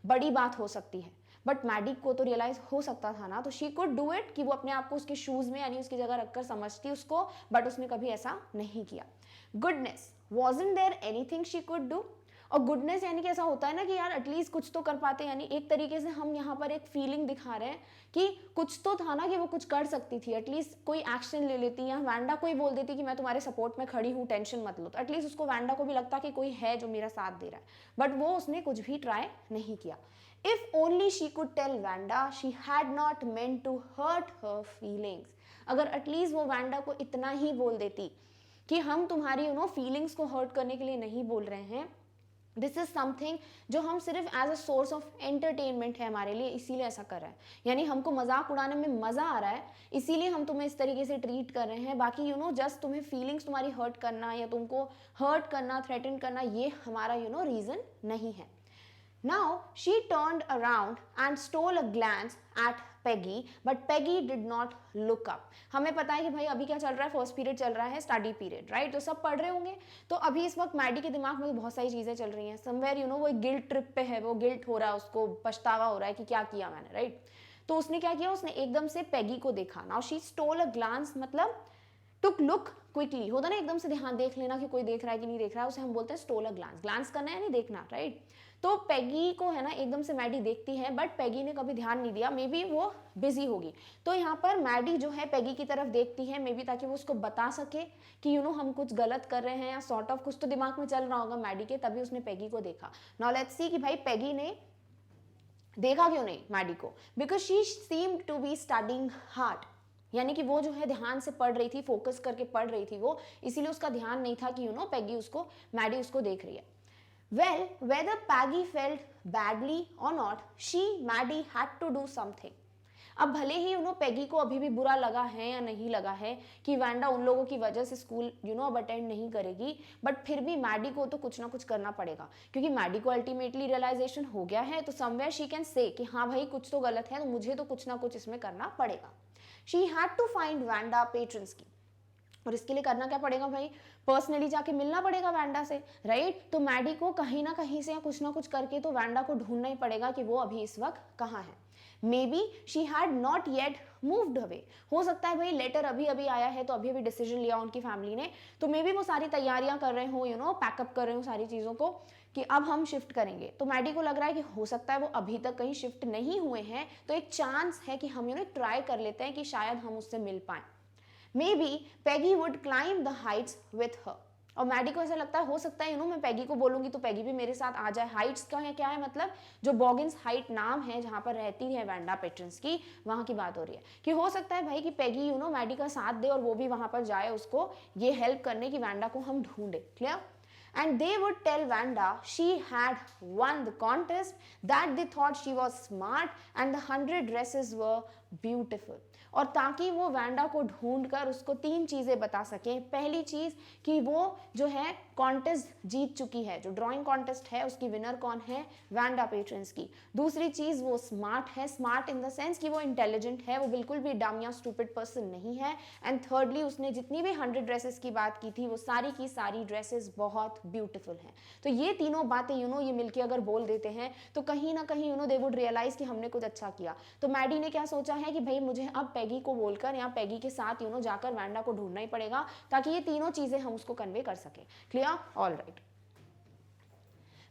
बड़ी बात हो सकती है, बट मैडी को तो रियलाइज हो सकता था ना, तो शी कुड डू इट कि वो अपने आप को उसके शूज में यानी उसकी जगह रखकर समझती उसको, बट उसने कभी ऐसा नहीं किया। Goodness, wasn't there anything she could do? और गुडनेस यानी कि ऐसा होता है ना कि यार एटलीस्ट कुछ तो कर पाते, यानी एक तरीके से हम यहाँ पर एक फीलिंग दिखा रहे हैं कि कुछ तो था ना कि वो कुछ कर सकती थी, एटलीस्ट कोई एक्शन ले लेती, या वैंडा को ही बोल देती कि मैं तुम्हारे सपोर्ट में खड़ी हूँ, टेंशन मत लो, तो एटलीस्ट उसको वैंडा को भी लगता कि कोई है जो मेरा साथ दे रहा है, बट वो उसने कुछ भी ट्राई नहीं किया। If only she could tell Vanda she had not meant to hurt her feelings. अगर एटलीस्ट वो वैंडा को इतना ही बोल देती कि हम तुम्हारी फीलिंग्स को हर्ट करने के लिए नहीं बोल रहे हैं, दिस इज समथिंग जो हम सिर्फ as a source of entertainment है हमारे लिए, इसीलिए ऐसा कर रहे हैं, यानी हमको मजाक उड़ाने में मजा आ रहा है, इसीलिए हम तुम्हें इस तरीके से ट्रीट कर रहे हैं। बाकी जस्ट तुम्हें फीलिंग्स तुम्हारी हर्ट करना या तुमको हर्ट करना, थ्रेटन करना, ये हमारा रीजन नहीं है। Now she turned around and stole a glance at Peggy, but Peggy did not look up. हमें पता है कि भाई अभी क्या चल रहा है, फर्स्ट पीरियड चल रहा है, स्टडी पीरियड, राइट, तो सब पढ़ रहे होंगे, तो अभी इस वक्त मैडी के दिमाग में बहुत सारी चीजें चल रही हैं, समवेयर वो एक गिल्ट ट्रिप पे है, वो गिल्ट हो रहा है, उसको पछतावा हो रहा है कि क्या किया मैंने, राइट। तो उसने क्या किया, उसने एकदम से पैगी को देखा। Now she stole a glance मतलब टुक लुक क्विकली, होता ना एकदम से ध्यान देख लेना कि कोई देख रहा है कि नहीं देख रहा है, उसे हम बोलते हैं स्टोल अ ग्लांस, ग्लांस करना है नहीं देखना, राइट। तो पैगी को है ना एकदम से मैडी देखती है, बट पैगी ने कभी ध्यान नहीं दिया, मे बी वो बिजी होगी। तो यहाँ पर मैडी जो है पैगी की तरफ देखती है, मे बी ताकि वो उसको बता सके कि हम कुछ गलत कर रहे हैं, या सॉर्ट ऑफ कुछ तो दिमाग में चल रहा होगा मैडी के, तभी उसने पैगी को देखा। नाउ लेट्स सी कि भाई पैगी ने देखा क्यों नहीं मैडी को, because she seemed to be studying hard, यानी कि वो जो है ध्यान से पढ़ रही थी, फोकस करके पढ़ रही थी वो, इसीलिए उसका ध्यान नहीं था कि पैगी उसको, मैडी उसको देख रही है। Well, whether Peggy felt badly or not, she, Maddie, had to do something. अब भले ही पैगी को अभी भी बुरा लगा है या नहीं लगा है कि वैंडा उन लोगों की वजह से स्कूल अब अटेंड नहीं करेगी, बट फिर भी मैडी को तो कुछ ना कुछ करना पड़ेगा, क्योंकि मैडी को अल्टीमेटली रियलाइजेशन हो गया है, तो समवेयर शी कैन से कि हाँ भाई कुछ तो गलत है, तो मुझे तो कुछ ना कुछ इसमें करना पड़ेगा। She had to find Wanda patrons की, और इसके लिए करना क्या पड़ेगा भाई, पर्सनली जाके मिलना पड़ेगा वैंडा से, राइट। तो मैडी को कहीं ना कहीं से या कुछ ना कुछ करके तो वैंडा को ढूंढना ही पड़ेगा कि वो अभी इस वक्त कहाँ है। May be she had not yet moved away, हो सकता है भाई लेटर अभी अभी आया है, तो अभी अभी डिसीजन लिया उनकी फैमिली ने, तो मे बी वो सारी तैयारियां कर रहे हो, पैकअप कर रहे हो सारी चीज़ों को कि अब हम शिफ्ट करेंगे। तो मैडी को लग रहा है कि हो सकता है वो अभी तक कहीं शिफ्ट नहीं हुए हैं, तो एक चांस है कि हम ट्राई कर लेते हैं कि शायद हम उससे मिल पाएं। Maybe Peggy would climb the heights with her. और मैडी को ऐसा लगता है हो सकता है मैं पैगी को बोलूंगी तो पैगी भी मेरे साथ आ जाए। हाइट्स का है क्या है मतलब, जो बॉगिन्स हाइट नाम है जहां पर रहती है वैंडा पेट्रन्स की, वहां की बात हो रही है कि हो सकता है भाई कि पैगी मैडी का साथ दे और वो भी वहां पर जाए उसको ये हेल्प करने की वैंडा को हम ढूंढे। Clear? And they would tell Wanda she had won the contest, that they thought she was smart and the 100 dresses were beautiful. और ताकि वो वैंडा को ढूंढकर उसको 3 चीज़ें बता सके। पहली चीज़ कि वो जो है कॉन्टेस्ट जीत चुकी है, जो ड्राइंग कॉन्टेस्ट है उसकी विनर कौन है, वैंडा पेट्रन्स की। दूसरी चीज़ वो स्मार्ट है, स्मार्ट इन द सेंस कि वो इंटेलिजेंट है, वो बिल्कुल भी डम या स्टूपिड पर्सन नहीं है। एंड थर्डली उसने जितनी भी 100 ड्रेसेस की बात की थी वो सारी की सारी ड्रेसेस बहुत ब्यूटीफुल हैं। तो ये तीनों बातें ये मिलके अगर बोल देते हैं तो कहीं ना कहीं दे वुड रियलाइज कि हमने कुछ अच्छा किया। तो मैडी ने क्या सोचा है कि भाई मुझे अब पैगी को बोलकर या पैगी के साथ जाकर वैंडा को ढूंढना ही पड़ेगा ताकि ये तीनों चीजें हम उसको कन्वे कर सके। Clear? All right.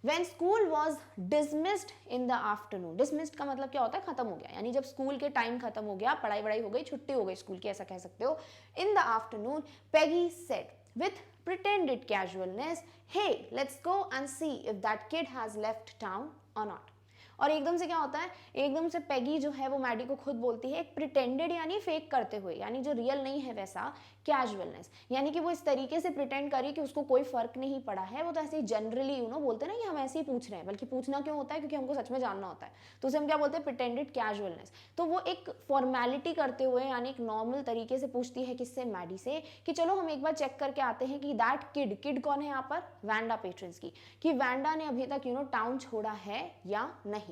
When school was dismissed in the afternoon, dismissed का मतलब क्या होता है, खत्म हो गया, यानी जब स्कूल के टाइम खत्म हो गया, पढ़ाई वढ़ाई हो गई, छुट्टी हो गई स्कूल की, ऐसा कह सकते हो। In the afternoon, Peggy said with pretended casualness, hey, let's go and see if that kid has left town or not. और एकदम से क्या होता है, एकदम से पैगी जो है वो मैडी को खुद बोलती है, एक प्रिटेंडेड यानी फेक करते हुए, यानी जो रियल नहीं है वैसा, कैजुअलनेस यानी कि वो इस तरीके से प्रिटेंड करी कि उसको कोई फर्क नहीं पड़ा है। वो तो ऐसे ही जनरली बोलते हैं ना कि हम ऐसे ही पूछ रहे हैं, बल्कि पूछना क्यों होता है, क्योंकि हमको सच में जानना होता है, तो उसे हम क्या बोलते हैं, प्रिटेंडेड कैजुअलनेस। तो वो एक फॉर्मेलिटी करते हुए यानी एक नॉर्मल तरीके से पूछती है किससे, मैडी से, कि चलो हम एक बार चेक करके आते हैं कि दैट किड, किड कौन है यहाँ पर, वैंडा पेट्रन्स की, कि वैंडा ने अभी तक टाउन छोड़ा है या नहीं।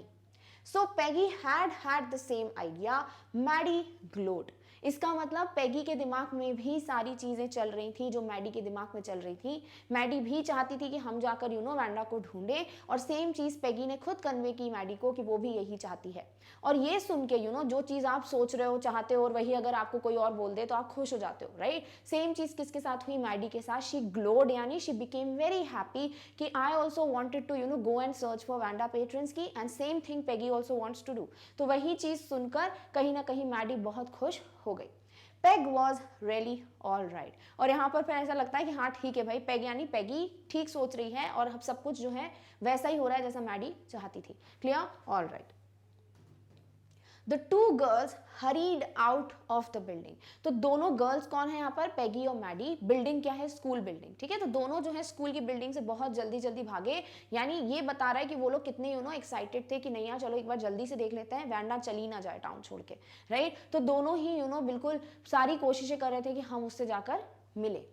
So Peggy had the same idea. Maddie glowed. इसका मतलब पैगी के दिमाग में भी सारी चीजें चल रही थी जो मैडी के दिमाग में चल रही थी। मैडी भी चाहती थी कि हम जाकर वैंडा को ढूंढे, और सेम चीज पैगी ने खुद कन्वे की मैडी को कि वो भी यही चाहती है। और ये सुन के जो चीज आप सोच रहे हो, चाहते हो, और वही अगर आपको कोई और बोल दे तो आप खुश हो जाते हो, राइट। सेम चीज किसके साथ हुई, मैडी के साथ। शी ग्लोड यानी शी बिकेम वेरी हैप्पी कि I also wanted to go and search for Wanda patrons की, and same thing Peggy also wants to do. तो वही चीज सुनकर कहीं ना कहीं मैडी बहुत खुश हो गई। Peg was really all right. और यहाँ पर फिर ऐसा लगता है कि हाँ ठीक है भाई, पेग यानी पैगी ठीक सोच रही है और अब सब कुछ जो है वैसा ही हो रहा है जैसा मैडी चाहती थी। Clear? All right. The two girls hurried out of the building. तो दोनों गर्ल्स कौन है यहाँ पर, पैगी और मैडी। बिल्डिंग क्या है, स्कूल बिल्डिंग, ठीक है। तो दोनों जो है स्कूल की बिल्डिंग से बहुत जल्दी जल्दी भागे, यानी ये बता रहा है कि वो लोग कितने एक्साइटेड थे कि नहीं यार चलो एक बार जल्दी से देख लेते हैं, वैंडा चली ना जाए टाउन छोड़ के, राइट। तो दोनों ही बिल्कुल सारी कोशिशें कर रहे थे कि हम उससे जाकर मिले।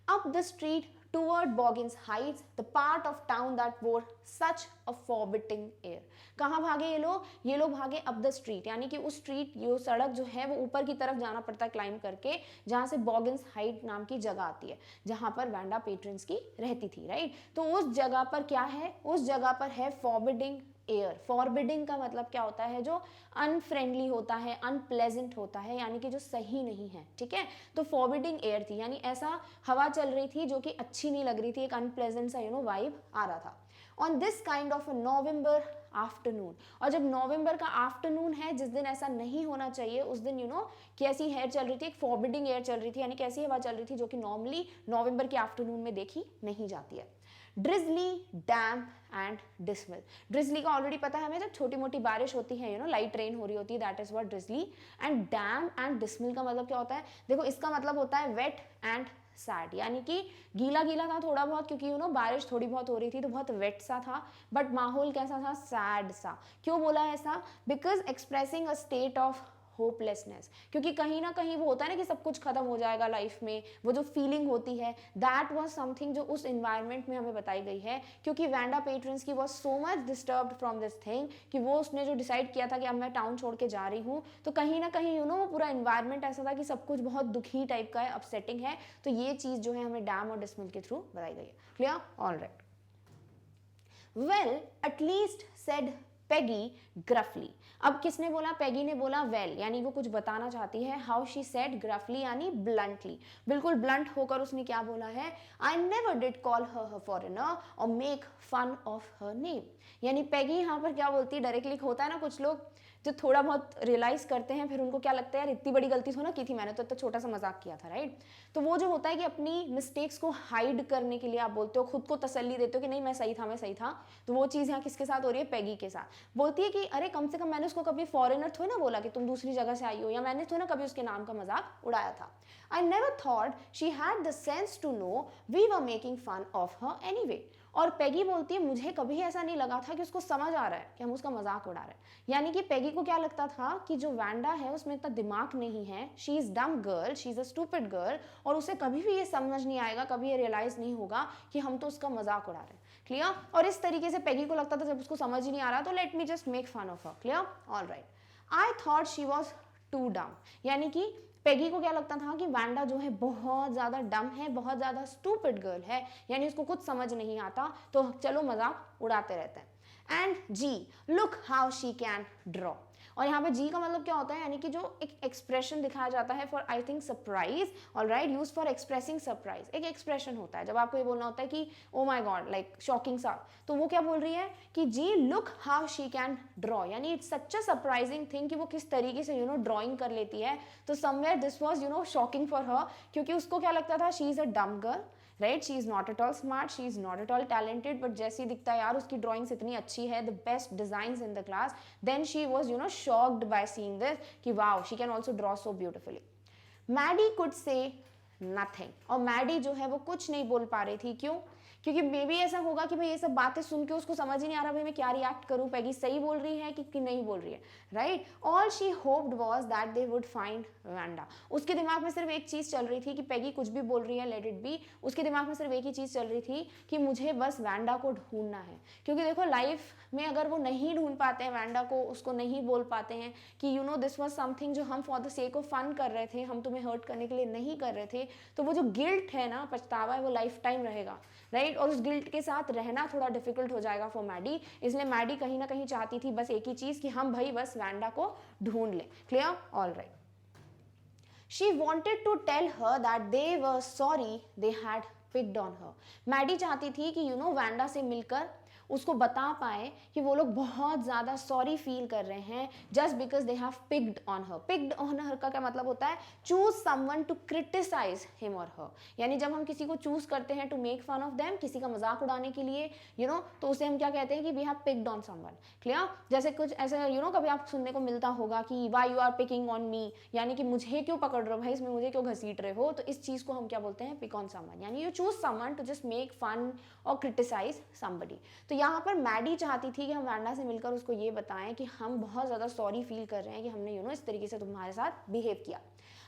Up the street toward Boggins Heights, the part of town that wore such a forbidding air. कहाँ भागे ये लोग? ये लोग भागे up the street, यानी कि उस स्ट्रीट, ये सड़क जो है वो ऊपर की तरफ जाना पड़ता है क्लाइंब करके, जहाँ से बॉगिन्स हाइट नाम की जगह आती है, जहाँ पर वैंडा पेट्रन्स की रहती थी, राइट। तो उस जगह पर क्या है, उस जगह पर है फॉरबिडिंग एयर। फॉरबिडिंग का मतलब क्या होता है, जो अनफ्रेंडली होता है, अनप्लेजेंट होता है, यानी कि जो सही नहीं है, ठीक है। तो फॉरबिडिंग एयर थी, यानी ऐसा हवा चल रही थी जो कि अच्छी नहीं लग रही थी, एक अनप्लेजेंट सा वाइब आ रहा था। On this kind of November afternoon, और जब नवंबर का आफ्टरनून है, जिस दिन ऐसा नहीं होना चाहिए, उस दिन कैसी एयर चल रही थी, एक फॉरबिडिंग एयर चल रही थी, यानी कैसी हवा चल रही थी जो कि नॉर्मली नवंबर के आफ्टरनून में देखी नहीं जाती है। Drizzly, damp and decimal. Drizzly का ऑलरेडी पता है हमें, जब छोटी मोटी बारिश होती है, लाइट रेन हो रही होती है, that is what drizzly. And damp and dismal का मतलब क्या होता है, देखो इसका मतलब होता है वेट एंड सैड, यानी कि गीला गीला था थोड़ा बहुत, क्योंकि बारिश थोड़ी बहुत हो रही थी तो बहुत वेट सा था, बट माहौल कैसा था, सैड सा। क्यों बोला ऐसा, because expressing a state of hopelessness, क्योंकि कहीं ना कहीं वो होता है ना कि सब कुछ खत्म हो जाएगा लाइफ में, वो जो फीलिंग होती है, दैट वाज समथिंग जो उस एनवायरनमेंट में हमें बताई गई है। क्योंकि वैंडा पेट्रन्स की was so much disturbed from this thing कि वो उसने जो डिसाइड किया था कि अब मैं टाउन छोड़ के जा रही हूँ, तो कहीं ना कहीं वो पूरा एनवायरनमेंट ऐसा था कि सब कुछ बहुत दुखी टाइप का है, अपसेटिंग है। तो ये चीज जो है हमें डैम और डिस्मिल के थ्रू बताई गई है। Clear, alright. Well at least said Peggy gruffly. अब किसने बोला, पेगी ने बोला वेल, यानी वो कुछ बताना चाहती है। हाउ शी सेड ग्रफली, यानी ब्लंटली, बिल्कुल ब्लंट होकर उसने क्या बोला है, I never did call her foreigner और make fun of her name. यानी पेगी यहाँ पर क्या बोलती है, डायरेक्टली होता है ना, कुछ लोग जो थोड़ा बहुत रियलाइज करते हैं, फिर उनको क्या लगता है यार इतनी बड़ी गलती तो ना की थी मैंने, तो छोटा सा मजाक किया था, राइट। तो वो जो होता है कि अपनी मिस्टेक्स को हाइड करने के लिए आप बोलते हो, खुद को तसल्ली देते हो कि नहीं मैं सही था, मैं सही था। तो वो चीज़ यहाँ किसके साथ हो रही है, पेगी के साथ। बोलती है कि अरे कम से कम मैंने उसको कभी फॉरेनर थोड़ी ना बोला कि तुम दूसरी जगह से आई हो, या मैंने थोड़ा ना कभी उसके नाम का मजाक उड़ाया था। I never thought she had the sense to know we were making fun of her anyway. और पेगी बोलती है मुझे कभी ऐसा नहीं लगा था कि उसको समझ आ रहा है कि हम उसका मजाक उड़ा रहे हैं। यानी कि पेगी को क्या लगता था कि जो वैंडा है उसमें इतना दिमाग नहीं है, she is dumb girl, she is a stupid girl, और उसे कभी भी ये समझ नहीं आएगा, कभी ये रियलाइज नहीं होगा कि हम तो उसका मजाक उड़ा रहे हैं। क्लियर। और इस तरीके से पेगी को लगता था जब उसको समझ ही नहीं आ रहा तो let me just make fun of her. Clear, all right. I thought she was too dumb, यानी कि पेगी को क्या लगता था कि वैंडा जो है बहुत ज़्यादा डम है, बहुत ज़्यादा स्टूपिड गर्ल है, यानी उसको कुछ समझ नहीं आता, तो चलो मजाक उड़ाते रहते हैं। And gee look how she can draw. और यहाँ पे जी का मतलब क्या होता है, यानी कि जो एक एक्सप्रेशन दिखाया जाता है for I think surprise, alright, use for expressing surprise. एक एक्सप्रेशन होता है जब आपको ये बोलना होता है कि oh my God, like shocking सा, तो वो क्या बोल रही है कि gee look how she can draw, यानी it's such a surprising thing कि वो किस तरीके से ड्राइंग कर लेती है। तो somewhere this was shocking for her, क्योंकि उसको क्या लगता था शी इज अ डम girl, right, she is not at all smart, she is not at all talented, but जैसे ही दिखता है यार उसकी ड्राइंग्स इतनी अच्छी है, the best designs in the class, then she was shocked by seeing this कि wow she can also draw so beautifully. Maddie could say nothing, और मैडी जो है वो कुछ नहीं बोल पा रही थी। क्यों? क्योंकि मे बी ऐसा होगा कि भाई ये सब बातें सुन के उसको समझ ही नहीं आ रहा भाई मैं क्या रिएक्ट करूं, पेगी सही बोल रही है कि नहीं बोल रही है, right. All she hoped was that they would find Wanda. उसके दिमाग में सिर्फ एक चीज चल रही थी कि पेगी कुछ भी बोल रही है लेट इट बी, उसके दिमाग में सिर्फ एक ही चीज चल रही थी कि मुझे बस वैंडा को ढूंढना है। क्योंकि देखो लाइफ में अगर वो नहीं ढूंढ पाते हैं वैंडा को, उसको नहीं बोल पाते हैं कि दिस वाज समथिंग जो हम for the sake of fun कर रहे थे, हम तुम्हें हर्ट करने के लिए नहीं कर रहे थे, तो वो जो गिल्ट है ना, पछतावा है, वो लाइफ टाइम रहेगा, राइट। और उस गिल्ट के साथ रहना थोड़ा डिफिकल्ट हो जाएगा फॉर मैडी, इसलिए मैडी कहीं ना कहीं चाहती थी बस एक ही चीज कि हम भाई बस वैंडा को ढूंढ लें। Clear, alright. She wanted to tell her that they were sorry they had picked on her. Maddy चाहती थी कि वैंडा से मिलकर उसको बता पाए कि वो लोग बहुत ज़्यादा सॉरी फील कर रहे हैं just because they have picked on her. Picked on her का क्या मतलब होता है, choose someone to criticise him और हर, यानी जब हम किसी को चूज करते हैं to make fun of them, किसी का मजाक उड़ाने के लिए तो उसे हम क्या कहते हैं कि we have picked on someone. Clear, जैसे कुछ ऐसे कभी आप सुनने को मिलता होगा कि why you are picking on me, यानी कि मुझे क्यों पकड़ रहे हो भाई, इसमें मुझे क्यों घसीट रहे हो, तो इस चीज को हम क्या बोलते हैं, पिक ऑन समवन, यानी you choose someone to just make fun और क्रिटिसाइज समबडी। तो यहाँ पर मैडी चाहती थी कि हम वैंडा से मिलकर उसको ये बताएं कि हम बहुत ज़्यादा सॉरी फील कर रहे हैं कि हमने इस तरीके से तुम्हारे साथ बिहेव किया।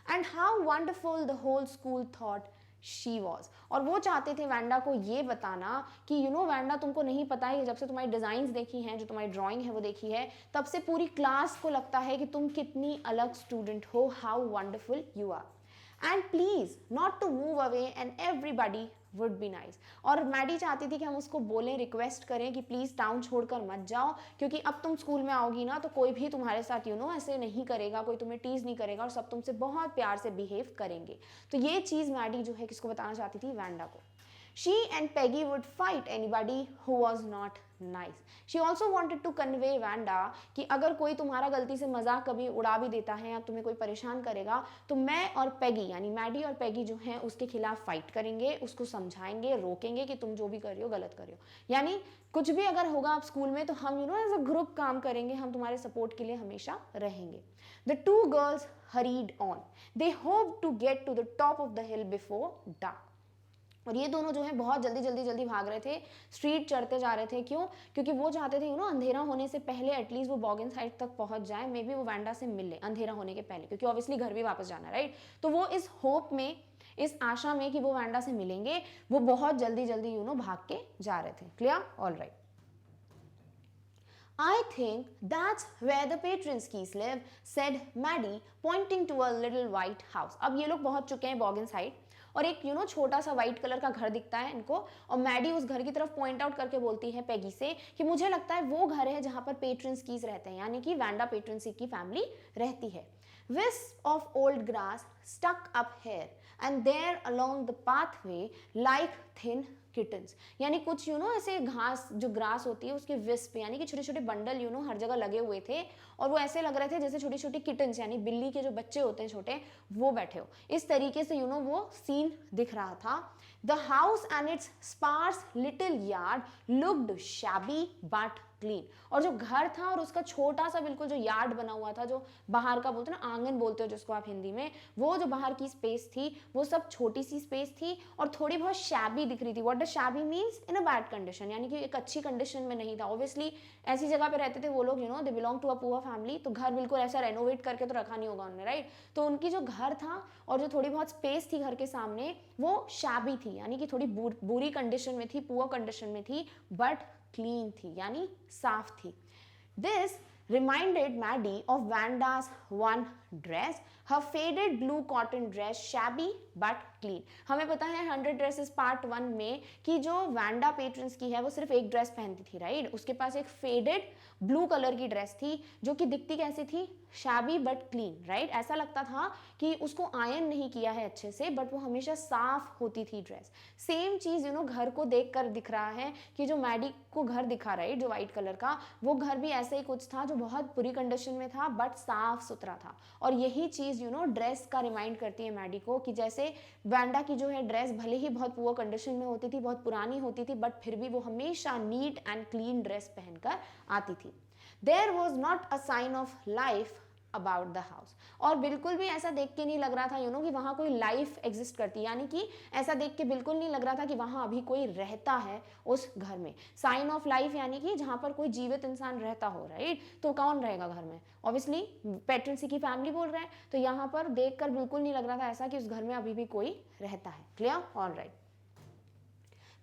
And how wonderful the whole school thought she was, और वो चाहते थे वैंडा को ये बताना कि वैंडा तुमको नहीं पता है कि जब से तुम्हारी डिजाइन्स देखी हैं, जो तुम्हारी ड्राइंग है वो देखी है, तब से पूरी क्लास को लगता है कि तुम कितनी अलग स्टूडेंट हो, how wonderful you are. And please not to move away and everybody would be nice. और मैडी चाहती थी कि हम उसको बोलें, रिक्वेस्ट करें कि प्लीज टाउन छोड़कर मत जाओ, क्योंकि अब तुम स्कूल में आओगी ना तो कोई भी तुम्हारे साथ ऐसे नहीं करेगा, कोई तुम्हें टीज नहीं करेगा और सब तुमसे बहुत प्यार से बिहेव करेंगे। तो ये चीज मैडी जो है किसको बताना चाहती थी, वैंडा को। She and Peggy would fight anybody who was not nice. She also wanted to convey Wanda कि अगर कोई तुम्हारा गलती से मजाक कभी उड़ा भी देता है या तुम्हें कोई परेशान करेगा तो मैं और पैगी यानी मैडी और पैगी जो हैं उसके खिलाफ फाइट करेंगे, उसको समझाएंगे, रोकेंगे कि तुम जो भी कर रही हो गलत कर रही हो। यानी कुछ भी अगर होगा आप स्कूल में तो हम एज अ ग्रुप काम करेंगे, हम तुम्हारे सपोर्ट के लिए हमेशा रहेंगे। The two girls hurried on. They hoped to get to the top of the hill before dark. और ये दोनों जो है बहुत जल्दी जल्दी जल्दी भाग रहे थे, स्ट्रीट चढ़ते जा रहे थे। क्यों? क्योंकि वो चाहते थे अंधेरा होने से पहले एटलीस्ट वो बॉगिन साइड तक पहुंच जाए, मे बी वो वैंडा से मिल ले अंधेरा होने के पहले, क्योंकि ऑब्वियसली घर भी वापस जाना, राइट। तो वो इस होप में, इस आशा में कि वो वैंडा से मिलेंगे, वो बहुत जल्दी जल्दी भाग के जा रहे थे। Clear? All right. I think that's where the patrons' keys live, said Maddie, pointing to a little white house. अब ये लोग पहुंच चुके हैं बॉगिन साइड और एक छोटा सा व्हाइट कलर का घर दिखता है इनको, और मैडी उस घर की तरफ पॉइंट आउट करके बोलती है पैगी से कि मुझे लगता है वो घर है जहां पर पेट्रन्स कीज रहते हैं, यानी कि वैंडा पेट्रन्स की फैमिली रहती है। Wisps of old grass stuck up here and there along the pathway like thin kittens, यानी कुछ ऐसे घास जो ग्रास होती है उसके विस्प यानी कि छोटे छोटे बंडल हर जगह लगे हुए थे, और वो ऐसे लग रहे थे जैसे छोटी छोटी किटन्स यानी बिल्ली के जो बच्चे होते हैं छोटे, वो बैठे हो। इस तरीके से वो सीन दिख रहा था। The house and its sparse little yard looked shabby but clean. और जो घर था और उसका छोटा सा बिल्कुल जो यार्ड बना हुआ था, जो बाहर का बोलते हैं ना, आंगन बोलते हो जिसको आप हिंदी में, वो जो बाहर की स्पेस थी वो सब छोटी सी स्पेस थी और थोड़ी बहुत शैबी दिख रही थी। What does shabby means? In a bad condition, यानी कि एक अच्छी कंडीशन में नहीं था। ऑब्वियसली ऐसी जगह पे रहते थे वो लोग, they belong to a poor family, तो घर बिल्कुल ऐसा रेनोवेट करके तो रखा नहीं होगा उन्होंने, राइट। तो उनकी जो घर था और जो थोड़ी बहुत स्पेस थी घर के सामने वो शैबी थी, यानी कि थोड़ी बुरी कंडीशन में थी, पुअर कंडीशन में थी, बट क्लीन थी यानी साफ थी। This reminded Maddie of Vanda's one dress, her faded blue cotton dress, shabby but clean. हमें पता है 100 Dresses Part 1 में कि जो वैंडा पेट्रन्स की है वो सिर्फ एक ड्रेस पहनती थी, राइट। उसके पास एक फेडेड ब्लू कलर की ड्रेस थी जो कि दिखती कैसी थी, शैबी बट क्लीन, राइट। ऐसा लगता था कि उसको आयरन नहीं किया है अच्छे से, बट वो हमेशा साफ होती थी ड्रेस। सेम चीज घर को देखकर दिख रहा है कि जो मैडी को घर दिखा, राइट, जो व्हाइट कलर का, वो घर भी ऐसे ही कुछ था जो बहुत बुरी कंडीशन में था बट साफ सुथरा था। और यही चीज ड्रेस का रिमाइंड करती है मैडी को कि जैसे वैंडा की जो है ड्रेस भले ही बहुत पुअर कंडीशन में होती थी, बहुत पुरानी होती थी, बट फिर भी वो हमेशा नीट एंड क्लीन ड्रेस पहनकर आती थी। There was not a sign of life about the house. और बिल्कुल भी ऐसा देख के नहीं लग रहा था कि वहां कोई लाइफ एग्जिस्ट करती, यानी कि ऐसा देख के बिल्कुल नहीं लग रहा था कि वहां अभी कोई रहता है उस घर में। साइन ऑफ लाइफ यानी कि जहां पर कोई जीवित इंसान रहता हो, राइट। तो कौन रहेगा घर में? ऑब्वियसली पेट्रन्सी की फैमिली बोल रहे हैं, तो यहाँ पर देखकर बिल्कुल नहीं लग रहा था ऐसा कि उस घर में अभी भी कोई रहता है। Clear? All right.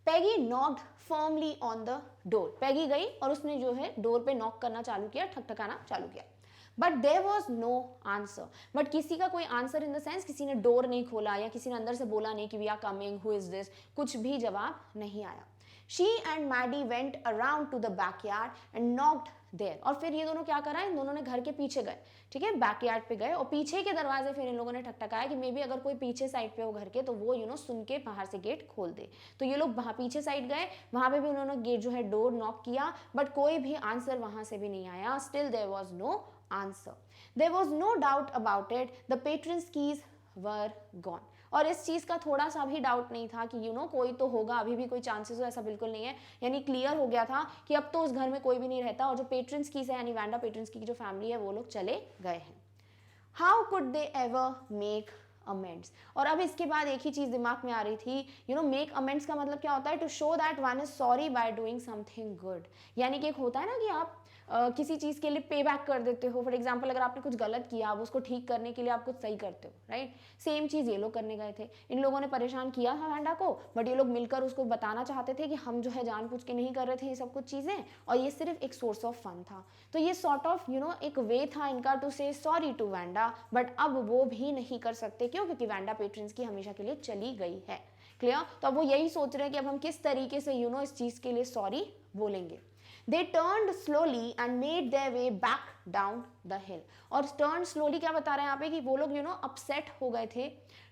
Peggy knocked firmly on the door. Peggy गई और उसने जो है डोर पे नॉक करना चालू किया, ठकठकाना चालू किया। But there was no answer. But किसी का कोई आंसर इन द सेंस किसी ने डोर नहीं खोला या किसी ने अंदर से बोला नहीं कि we are coming, who is this, कुछ भी जवाब नहीं आया। She and Maddie went around to the backyard and knocked there. और फिर ये दोनों क्या करा, इन दोनों ने घर के पीछे गए, ठीक है, बैकयार्ड पे गए और पीछे के दरवाजे फिर इन लोगों ने ठकठकाया कि मे बी अगर कोई पीछे साइड पे हो घर के तो वो सुन के बाहर से गेट खोल दे। तो ये लोग पीछे साइड गए, वहां पे भी उन्होंने गेट जो है डोर नॉक किया, बट कोई भी आंसर वहां से भी नहीं आया। Still there was no answer. There was no doubt about it, the Petronskis were gone. और इस चीज का थोड़ा सा भी डाउट नहीं था कि कोई तो होगा, अभी भी कोई चांसेस हो, ऐसा बिल्कुल नहीं है। यानी क्लियर हो गया था कि अब तो उस घर में कोई भी नहीं रहता और जो पेट्रन्स की है यानी वैंडा पेट्रन्स की जो फैमिली है वो लोग चले गए हैं। How could they ever make amends? और अब इसके बाद एक ही चीज दिमाग में आ रही थी, मेक अमेंड्स का मतलब क्या होता है? To show that one is sorry by doing something good. यानी कि एक होता है ना कि आप किसी चीज़ के लिए पे बैक कर देते हो। फॉर एग्जाम्पल अगर आपने कुछ गलत किया, आप उसको ठीक करने के लिए आप कुछ सही करते हो, राइट। सेम चीज़ ये लोग करने गए थे। इन लोगों ने परेशान किया था वैंडा को, बट ये लोग मिलकर उसको बताना चाहते थे कि हम जो है जानबूझ के नहीं कर रहे थे ये सब कुछ चीज़ें, और ये सिर्फ एक सोर्स ऑफ फन था। तो ये सॉर्ट ऑफ एक वे था इनका टू से सॉरी टू वैंडा, बट अब वो भी नहीं कर सकते। क्यों? क्योंकि वैंडा पेट्रन्स की हमेशा के लिए चली गई है। क्लियर? तो अब वो यही सोच रहे हैं कि अब हम किस तरीके से इस चीज़ के लिए सॉरी बोलेंगे। They turned slowly and made their way back down the hill. और turn slowly क्या बता रहे हैं यहाँ पे कि वो लोग अपसेट हो गए थे,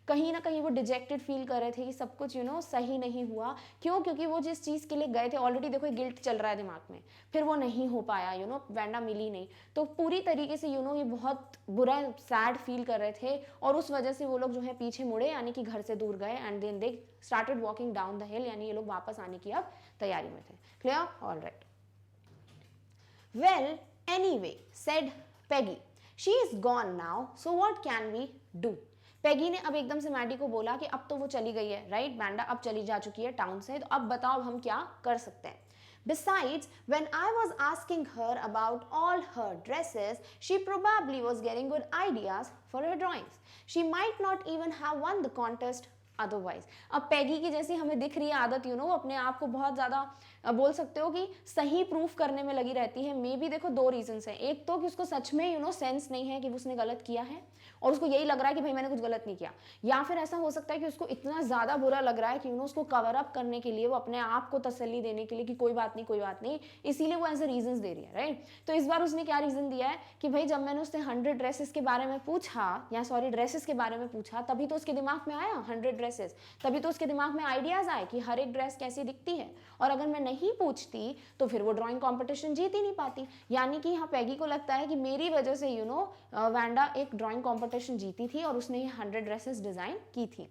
कहीं ना कहीं वो डिजेक्टेड फील कर रहे थे कि सब कुछ सही नहीं हुआ। क्यों? क्योंकि वो जिस चीज़ के लिए गए थे, ऑलरेडी देखो गिल्ट चल रहा है दिमाग में, फिर वो नहीं हो पाया, वैंडा मिली नहीं, तो पूरी तरीके से ये बहुत बुरा सैड फील कर रहे थे, और उस वजह से वो लोग जो है पीछे मुड़े, यानी कि घर से दूर गए, and then they started walking down the hill, यानी ये लोग वापस आने की अब तैयारी में थे। Clear? All right. Well, anyway, said Peggy, she is gone now, so what can we do? Peggy ने अब एकदम से मैडी को बोला कि अब तो वो चली गई है, राइट, वैंडा अब चली जा चुकी है टाउन से, तो अब बताओ हम क्या कर सकते हैं। Besides, when I was asking her about all her dresses, she probably was getting good ideas for her drawings. She might not even have won the contest otherwise. अब पैगी की जैसी हमें दिख रही है आदत, वो अपने आप को बहुत ज़्यादा बोल सकते हो कि सही प्रूफ करने में लगी रहती है। मे बी देखो दो रीजंस हैं, एक तो कि उसको सच में सेंस नहीं है कि उसने गलत किया है, और उसको यही लग रहा है कि भाई मैंने कुछ गलत नहीं किया, या फिर ऐसा हो सकता है कि उसको इतना ज़्यादा बुरा लग रहा है कि उसको कवर अप करने के लिए, वो अपने आप को तसल्ली देने के लिए कि कोई बात नहीं कोई बात नहीं, इसीलिए वो ऐसे रीजंस दे रही है, राइट। तो इस बार उसने क्या रीजन दिया है कि भाई जब मैंने उससे 100 ड्रेसेस के बारे में पूछा, या सॉरी ड्रेसेस के बारे में पूछा, तभी तो उसके दिमाग में आया 100 ड्रेसेस, तभी तो उसके दिमाग में आइडियाज आए कि हर एक ड्रेस कैसी दिखती है, और अगर मैं नहीं पूछती तो फिर वो ड्राइंग कंपटीशन जीत ही नहीं पाती। यानी कि यहाँ पैगी को लगता है कि मेरी वजह से वैंडा एक ड्राइंग कंपटीशन जीती थी और उसने ये 100 ड्रेसेस डिजाइन की थी।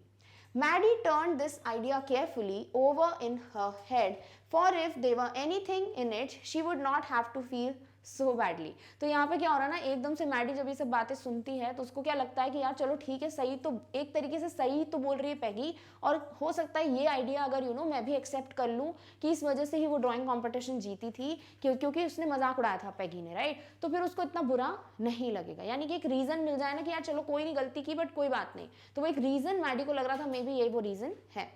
Maddie turned this idea carefully over in her head, for if there were anything in it, she would not have to feel so badly. तो यहाँ पे क्या हो रहा है ना, एकदम से मैडी जब ये सब बातें सुनती है तो उसको क्या लगता है कि यार चलो ठीक है, सही तो एक तरीके से सही तो बोल रही है पैगी, और हो सकता है ये आइडिया अगर मैं भी एक्सेप्ट कर लूँ कि इस वजह से ही वो ड्राइंग कॉम्पिटिशन जीती थी, क्योंकि उसने मजाक उड़ाया था पैगी ने, राइट, तो फिर उसको इतना बुरा नहीं लगेगा। यानी कि एक रीजन मिल जाए ना कि यार चलो कोई नहीं गलती की बट कोई बात नहीं, तो वो एक रीजन मैडी को लग रहा था मे बी ये वो रीजन है।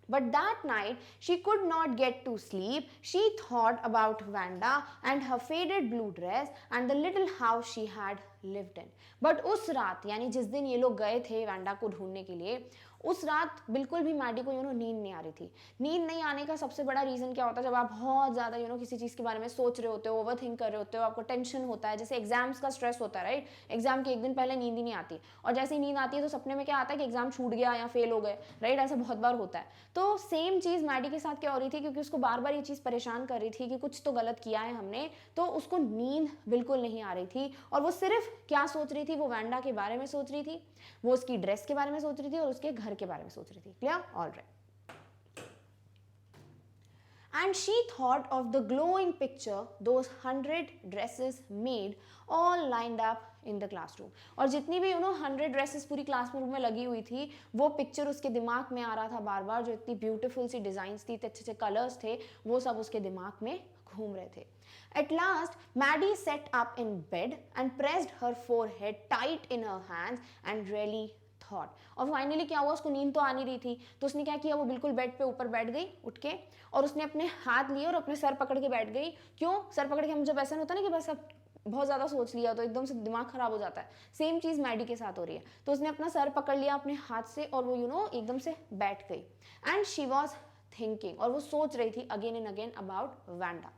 But that night, she could not get to sleep. She thought about Vanda and her faded blue dress and the little house she had lived in. But उस रात, यानी जिस दिन ये लोग गए थे वैंडा को ढूंढने के लिए, उस रात बिल्कुल भी मैडी को नींद नहीं आ रही थी। नींद नहीं आने का सबसे बड़ा रीज़न क्या होता है, जब आप बहुत ज़्यादा किसी चीज़ के बारे में सोच रहे होते हो, ओवर थिंक कर रहे होते हो, आपको टेंशन होता है, जैसे एग्जाम्स का स्ट्रेस होता है, राइट, एग्जाम के एक दिन पहले नींद ही नहीं आती, और जैसे ही नींद आती है तो सपने में क्या आता है कि एग्जाम छूट गया या फेल हो गए, राइट, ऐसा बहुत बार होता है। तो सेम चीज़ मैडी के साथ क्या हो रही थी, क्योंकि उसको बार बार ये चीज़ परेशान कर रही थी कि कुछ तो गलत किया है हमने, तो उसको नींद बिल्कुल नहीं आ रही थी, और वो सिर्फ क्या सोच रही थी, वो वैंडा के बारे में सोच रही थी, वो उसकी ड्रेस के बारे में सोच रही थी, और उसके घर के बारे में सोच रही थी। Clear? All right. And she thought of the glowing picture those 100 dresses made, all lined up in the classroom. और जितनी भी 100 ड्रेसेस पूरी क्लासरूम में लगी हुई थी, वो पिक्चर उसके दिमाग में आ रहा था बार बार, जो इतनी ब्यूटीफुल सी डिजाइन्स थी, अच्छे अच्छे कलर्स थे, वो सब उसके दिमाग में घूम रहे थे। At last, Maddie sat up in bed and pressed her forehead tight in her hands and really thought. और फाइनली क्या हुआ, उसको नींद तो आ नहीं रही थी, तो उसने क्या किया, वो बिल्कुल बेड पे ऊपर बैठ गई उठ के, और उसने अपने हाथ लिए और अपने सर पकड़ के बैठ गई। क्यों सर पकड़ के, हम जब ऐसा होता है ना कि बस अब बहुत ज़्यादा सोच लिया तो एकदम से दिमाग खराब हो जाता है, सेम चीज़ मैडी के साथ हो रही है। तो उसने अपना सर पकड़ लिया अपने हाथ से और वो एकदम से बैठ गई। एंड शी वॉज थिंकिंग, और वो सोच रही थी again and again about Wanda.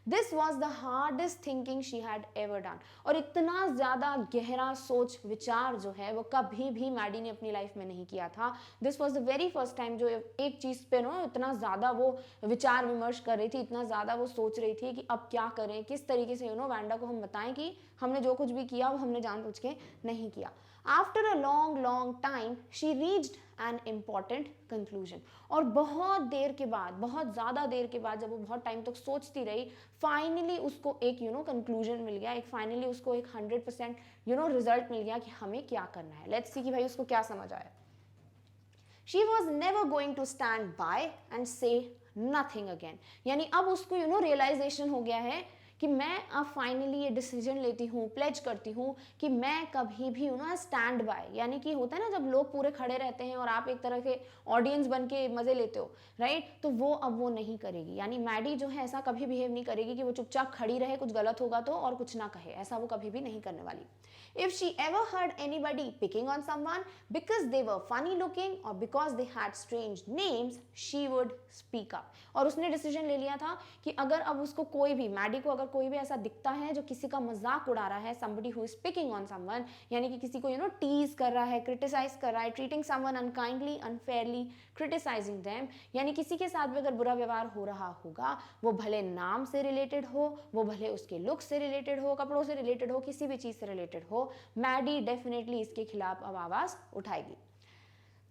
This was the hardest thinking she had ever done. और इतना ज़्यादा गहरा सोच विचार जो है वो कभी भी मैडी ने अपनी लाइफ में नहीं किया था। This was the very first time जो एक चीज़ पे इतना ज़्यादा वो विचार विमर्श कर रही थी, इतना ज़्यादा वो सोच रही थी कि अब क्या करें, किस तरीके से वैंडा को हम बताएं कि हमने जो कुछ भी किया वो हमने जानबूझ के नहीं किया। After a long time, she reached an important conclusion. और बहुत देर के बाद, बहुत ज़्यादा देर के बाद, जब वो बहुत टाइम तक सोचती रही, फाइनली उसको एक कंक्लूजन मिल गया, एक फाइनली उसको एक 100% रिजल्ट मिल गया कि हमें क्या करना है। लेट्स सी कि भाई उसको क्या समझ आया। She was never going to stand by and say nothing again. यानी अब उसको रियलाइजेशन हो गया है कि मैं अब फाइनली ये डिसीजन लेती हूँ, प्लेज करती हूँ कि मैं कभी भी स्टैंड बाय, यानी कि होता है ना जब लोग पूरे खड़े रहते हैं और आप एक तरह के ऑडियंस बन के मजे लेते हो, राइट, तो वो अब वो नहीं करेगी। यानी मैडी जो है ऐसा कभी बिहेव नहीं करेगी कि वो चुपचाप खड़ी रहे, कुछ गलत होगा तो और कुछ ना कहे, ऐसा वो कभी भी नहीं करने वाली। If she ever heard anybody picking on someone because they were funny looking or because they had strange names, she would speak up. और उसने डिसीजन ले लिया था कि अगर अब उसको कोई भी, मैडी को अगर कोई भी ऐसा दिखता है जो किसी का मजाक उड़ा रहा है, somebody who is picking on someone, यानी कि किसी को टीज कर रहा है, क्रिटिसाइज कर रहा है, treating someone unkindly, unfairly, criticizing them, यानी किसी के साथ भी अगर बुरा व्यवहार हो रहा होगा, वो भले नाम से रिलेटेड हो, वो भले उसके लुक से रिलेटेड हो, कपड़ों से रिलेटेड हो, किसी भी चीज से रिलेटेड हो, मैडी डेफिनेटली इसके खिलाफ अब आवाज उठाएगी,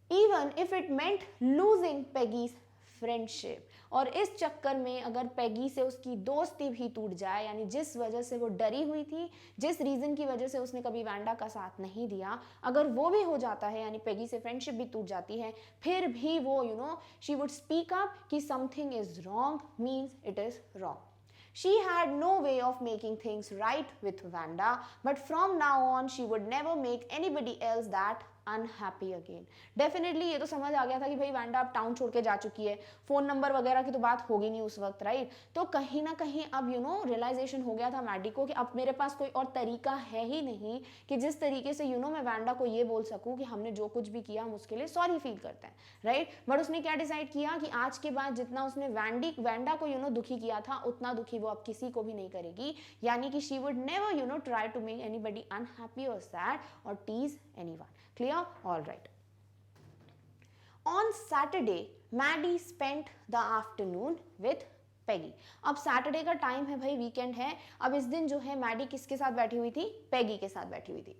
even if it meant losing Peggy's friendship. और इस चक्कर में अगर पेगी से उसकी दोस्ती भी टूट जाए, यानी जिस वजह से वो डरी हुई थी, जिस रीजन की वजह से उसने कभी वांडा का साथ नहीं दिया, अगर वो भी हो जाता है, यानी पेगी से फ्रेंडशिप भी टूट जाती है, फिर भी वो शी वुड स्पीक अप कि something is wrong means it is wrong. She had no way of making things right with Wanda, but from now on she would never make anybody else that unhappy again. Definitely ये तो समझ आ गया था कि भाई Wanda अब town छोड़ के जा चुकी है, फोन नंबर वगैरह की तो बात होगी नहीं उस वक्त, राइट. तो कहीं ना कहीं अब रियलाइजेशन हो गया था मैडी को कि अब मेरे पास कोई और तरीका है ही नहीं कि जिस तरीके से मैं वांडा को ये बोल सकूं कि हमने जो कुछ भी किया हम उसके लिए सॉरी फील करते हैं, राइट. बट उसने क्या डिसाइड किया कि आज के बाद जितना उसने वांडा को दुखी किया था, उतना दुखी वो अब किसी को भी नहीं करेगी, यानी कि she would never try to make anybody unhappy और सैड और tease anyone. Clear? All right. On Saturday, Maddie spent the afternoon with Peggy. अब सैटरडे का टाइम है भाई, वीकेंड है. अब इस दिन जो है मैडी किसके साथ बैठी हुई थी? पेगी के साथ बैठी हुई थी.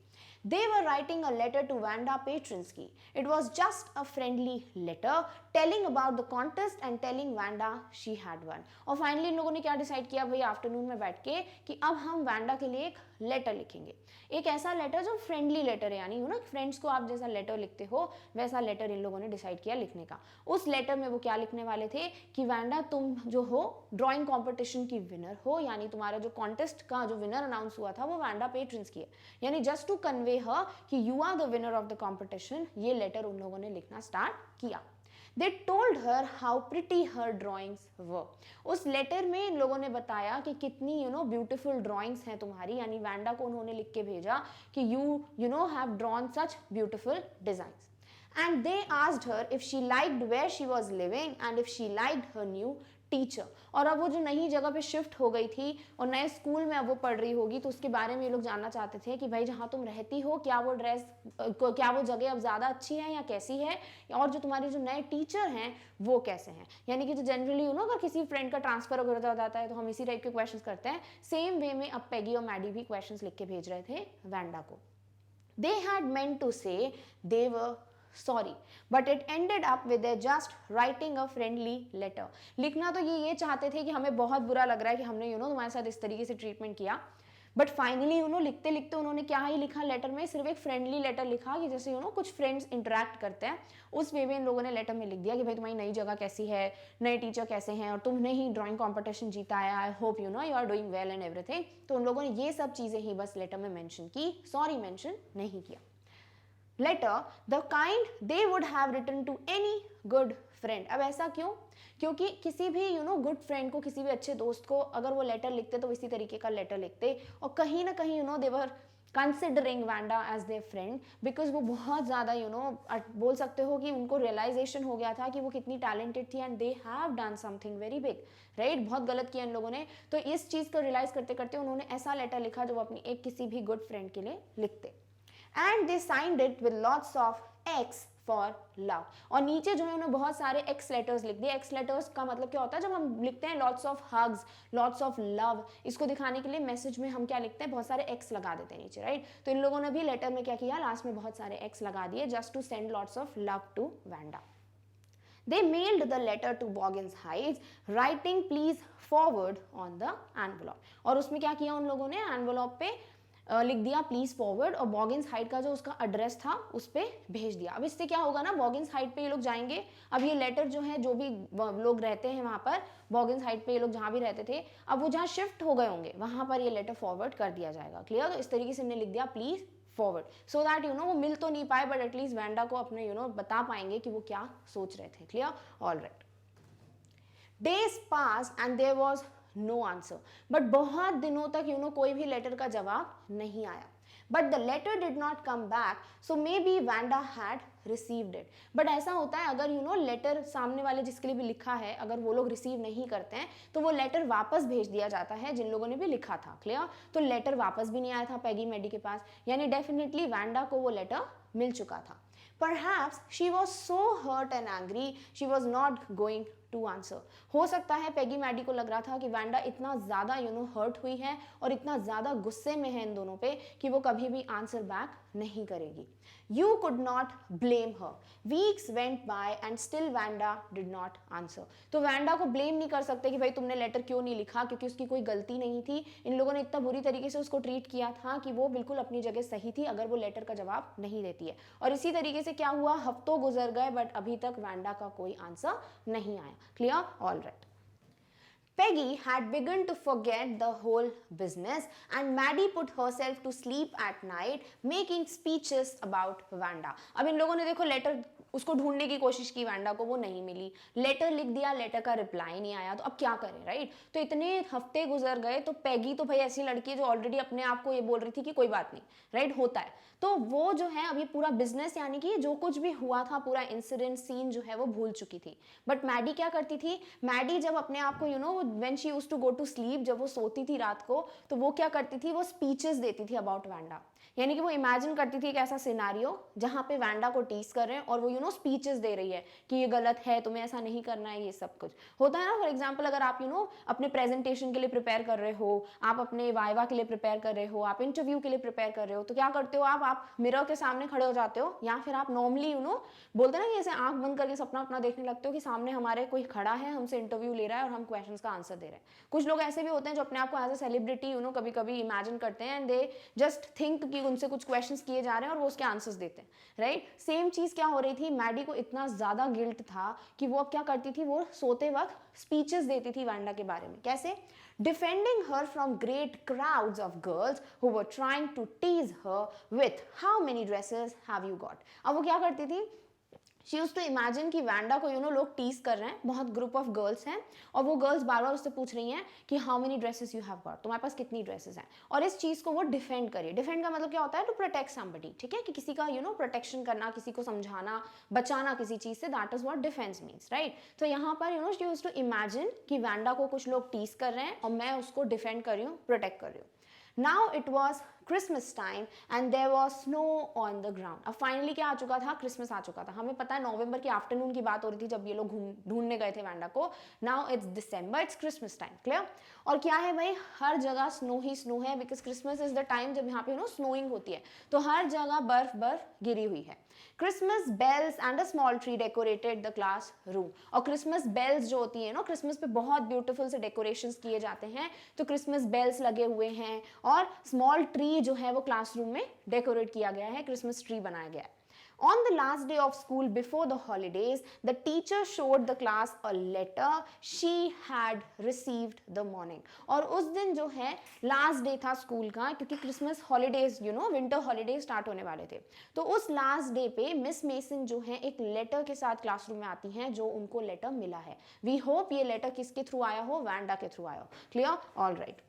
They were writing a letter to Wanda Petrinsky. It was just a friendly letter telling about the contest and telling Wanda she had won. और फाइनली इन लोगों ने क्या डिसाइड किया भाई आफ्टरनून में बैठ के कि अब हम वांडा के लिए एक लेटर लिखेंगे, एक ऐसा लेटर जो फ्रेंडली लेटर है, यानी फ्रेंड्स को आप जैसा लेटर लिखते हो वैसा लेटर इन लोगों ने डिसाइड किया लिखने का. उस लेटर में वो क्या लिखने वाले थे कि वांडा तुम जो हो ड्राइंग कॉम्पिटिशन की विनर हो, यानी तुम्हारा जो कॉन्टेस्ट का जो विनर अनाउंस हुआ था वो वांडा पेट्रिन्स्की है, यानी जस्ट टू कन्वे हर कि you are the winner of the competition. ये लेटर उन लोगों ने लिखना स्टार्ट किया. They told her how pretty her drawings were. उस लेटर में इन लोगों ने बताया कि कितनी ब्यूटीफुल ड्राइंग्स हैं तुम्हारी, यानी वांडा को उन्होंने लिख के भेजा कि you have drawn such beautiful designs. And they asked her if she liked where she was living and if she liked her new teacher. और अब वो जो नई जगह पे शिफ्ट हो गई थी और नए स्कूल में अब वो पढ़ रही होगी, तो उसके बारे में ये लोग जानना चाहते थे कि भाई जहाँ तुम रहती हो क्या वो क्या वो जगह अब ज़्यादा अच्छी है या कैसी है, और जो तुम्हारे जो नए टीचर हैं वो कैसे हैं. यानी कि जो जनरली अगर किसी फ्रेंड का ट्रांसफर वगैरह हो जाता है तो हम इसी टाइप के क्वेश्चंस करते हैं, सेम वे में अब पेगी और मैडी भी क्वेश्चंस लिख के भेज रहे थे वांडा को. दे हैड मेंट टू से दे वर sorry, but it ended up with their just writing a friendly letter. लिखना तो ये चाहते थे कि हमें बहुत बुरा लग रहा है कि हमने तुम्हारे साथ इस तरीके से ट्रीटमेंट किया, बट फाइनली लिखते लिखते उन्होंने क्या ही लिखा लेटर में, सिर्फ एक फ्रेंडली लेटर लिखा कि जैसे कुछ फ्रेंड्स इंटरेक्ट करते हैं उस वे में इन लोगों ने लेटर में लिख दिया कि भाई तुम्हारी नई जगह कैसी है, नए टीचर कैसे हैं, और तुमने ही ड्राइंग कॉम्पिटिशन जीता है, I hope you are doing well and everything. तो उन लोगों ने ये सब चीज़ें ही बस लेटर में मैंशन की, सॉरी मैंशन नहीं किया. Letter the kind they would have written to any good friend. अब ऐसा क्यों? क्योंकि किसी भी गुड फ्रेंड को, किसी भी अच्छे दोस्त को अगर वो लेटर लिखते तो इसी तरीके का लेटर लिखते, और कहीं ना कहीं they were considering Wanda as their friend because वो बहुत ज़्यादा बोल सकते हो कि उनको रियलाइजेशन हो गया था कि वो कितनी टैलेंटेड थी and they have done something very big, right. बहुत गलत किया इन लोगों ने, तो इस चीज़ को रियलाइज करते करते उन्होंने ऐसा लेटर लिखा जो वो अपनी एक किसी भी गुड फ्रेंड के लिए लिखते. And they signed it with lots of X for love. और नीचे जो है उन्होंने बहुत सारे X लेटर्स लिख दिए. X लेटर्स का मतलब क्या होता है, जब हम लिखते हैं lots of hugs, lots of love, इसको दिखाने के लिए मैसेज में हम क्या लिखते हैं, बहुत सारे X लगा देते हैं नीचे, राइट. तो इन लोगों ने भी लेटर में क्या किया, लास्ट में बहुत सारे X लगा दिए just to send lots of love to Wanda. They mailed the letter to Boggins Heights, writing please forward on the envelope. और उसमें क्या किया उन लोगों ने, एनवेलप पे लिख दिया प्लीज फॉरवर्ड और बॉगिन्स हाइट का जो उसका एड्रेस था उस पर भेज दिया। अब इससे क्या होगा ना, बॉगिन्स हाइट पे ये लोग जाएंगे, अब ये लेटर जो है जो भी लोग रहते हैं वहाँ पर बॉगिन्स हाइट पे ये लोग जहाँ भी रहते थे, अब वो जहाँ शिफ्ट हो गए होंगे वहाँ पर ये लेटर फॉरवर्ड कर दिया जाएगा। क्लियर? तो इस तरीके से हमने लिख दिया प्लीज फॉरवर्ड, सो दैट वो मिल तो नहीं पाए बट एटलीस्ट वैंडा को अपने बता पाएंगे कि वो क्या सोच रहे थे। Clear? All right. Days pass and there was no answer, but बहुत दिनों तक कोई भी लेटर का जवाब नहीं आया। But the letter did not come back, so maybe Vanda had received it. But ऐसा होता है अगर लेटर सामने वाले जिसके लिए भी लिखा है अगर वो लोग रिसीव नहीं करते हैं तो वो लेटर वापस भेज दिया जाता है जिन लोगों ने भी लिखा था। क्लियर? तो लेटर वापस भी नहीं आया था पैगी मैडी के पास, यानी डेफिनेटली वैंडा को वो लेटर मिल चुका था। Perhaps she was so hurt and angry she was not going to answer. हो सकता है पैगी मैडी को लग रहा था कि वैंडा इतना ज़्यादा हर्ट हुई है और इतना ज़्यादा गुस्से में है इन दोनों पे कि वो कभी भी आंसर बैक नहीं करेगी। You could not blame her. Weeks went by and still Vanda did not answer. तो वैंडा को ब्लेम नहीं कर सकते कि भाई तुमने लेटर क्यों नहीं लिखा, क्योंकि उसकी कोई गलती नहीं थी। इन लोगों ने इतना बुरी तरीके से उसको ट्रीट किया था कि वो बिल्कुल अपनी जगह सही थी अगर वो लेटर का जवाब नहीं देती है। और इसी तरीके से क्या हुआ, हफ्तों गुजर गए बट अभी तक वैंडा का कोई आंसर नहीं आया। Clear? All right. Peggy had begun to forget the whole business and Maddie put herself to sleep at night making speeches about Vanda. अब इन लोगों ने देखो लेटर उसको ढूंढने की कोशिश की, वैंडा को वो नहीं मिली, लेटर लिख दिया, लेटर का रिप्लाई नहीं आया, तो अब क्या करें, राइट? तो इतने हफ्ते गुजर गए तो पैगी तो भाई ऐसी लड़की है जो ऑलरेडी अपने आप को ये बोल रही थी कि कोई बात नहीं, राइट? होता है। तो वो जो है अभी पूरा बिजनेस यानी कि जो कुछ भी हुआ था पूरा इंसिडेंट सीन जो है वो भूल चुकी थी। बट मैडी क्या करती थी, मैडी जब अपने आप को when she used to go to sleep, जब वो सोती थी रात को तो वो क्या करती थी, वो स्पीचेस देती थी अबाउट वैंडा। यानी कि वो इमेजिन करती थी एक ऐसा सिनारियो जहां पे वैंडा को टीज कर रहे हैं और वो स्पीचेस दे रही है कि ये गलत है, तुम्हें ऐसा नहीं करना है, ये सब कुछ होता है ना। फॉर एग्जांपल अगर आप अपने प्रेजेंटेशन के लिए प्रिपेयर कर रहे हो, आप अपने वाइवा के लिए प्रिपेयर कर रहे हो, आप इंटरव्यू के लिए प्रिपेयर कर रहे हो, तो क्या करते हो आप मिरर के सामने खड़े हो जाते हो या फिर आप नॉर्मली बोलते ना कि ऐसे आंख बंद करके सपना अपना देखने लगते हो कि सामने हमारे कोई खड़ा है, हमसे इंटरव्यू ले रहा है और हम क्वेश्चंस का आंसर दे रहे हैं। कुछ लोग ऐसे भी होते हैं जो अपने आप को एज अ सेलिब्रिटी कभी कभी इमेजिन करते हैं एंड दे जस्ट थिंक कि उनसे कुछ क्वेश्चंस किए जा रहे हैं और वो उसके आंसर्स देते हैं, राइट? सेम चीज क्या हो रही थी, मैडी को इतना ज्यादा गिल्ट था कि वो अब क्या करती थी, वो सोते वक्त स्पीचेस देती थी वैंडा के बारे में। कैसे? Defending her from great crowds of girls who were trying to tease her with how many dresses have you got. अब वो क्या करती थी, शी यूज्ड टू इमेजिन कि वैंडा को लोग टीज कर रहे हैं, बहुत ग्रुप ऑफ गर्ल्स हैं और वो गर्ल्स बार बार उससे पूछ रही हैं कि how many dresses you have got, तुम्हारे पास कितनी ड्रेसेस हैं, और इस चीज को वो डिफेंड करिए। डिफेंड का मतलब क्या होता है, टू प्रोटेक्ट समबडी, ठीक है, कि किसी का प्रोटेक्शन करना, किसी को समझाना, बचाना किसी चीज से, that is what defence means, right? तो यहाँ पर शी यूज्ड टू इमेजिन कि वैंडा को कुछ लोग टीज कर रहे हैं और मैं उसको डिफेंड कर रही हूँ, प्रोटेक्ट कर रही हूँ। Now it was Christmas time and there was snow on the ground. अब फाइनली क्या आ चुका था, क्रिसमस आ चुका था। हमें पता है नवंबर के आफ्टरनून की बात हो रही थी जब ये लोग ढूंढने गए थे वैंडा को। Now it's December, it's Christmas time. Clear? और क्या है भाई, हर जगह स्नो ही स्नो है, because Christmas is the time जब यहाँ पे स्नोइंग होती है, तो हर जगह बर्फ गिरी हुई है। Christmas bells and a small tree decorated the classroom. और क्रिसमस बेल्स जो होती है क्रिसमस पे बहुत ब्यूटीफुल से डेकोरेशंस किए जाते हैं, तो क्रिसमस बेल्स लगे हुए हैं और स्मॉल ट्री जो है वो क्लासरूम में डेकोरेट किया गया है, क्रिसमस ट्री बनाया गया है। On the last day of school before the holidays, the teacher showed the class a letter she had received the morning. और उस दिन जो है लास्ट डे था स्कूल का, क्योंकि Christmas holidays winter holidays start होने वाले थे, तो उस लास्ट डे पे मिस मेसन जो है एक लेटर के साथ क्लासरूम में आती हैं, जो उनको लेटर मिला है। वी होप ये लेटर किसके थ्रू आया हो, वैंडा के थ्रू आया हो। Clear? All right.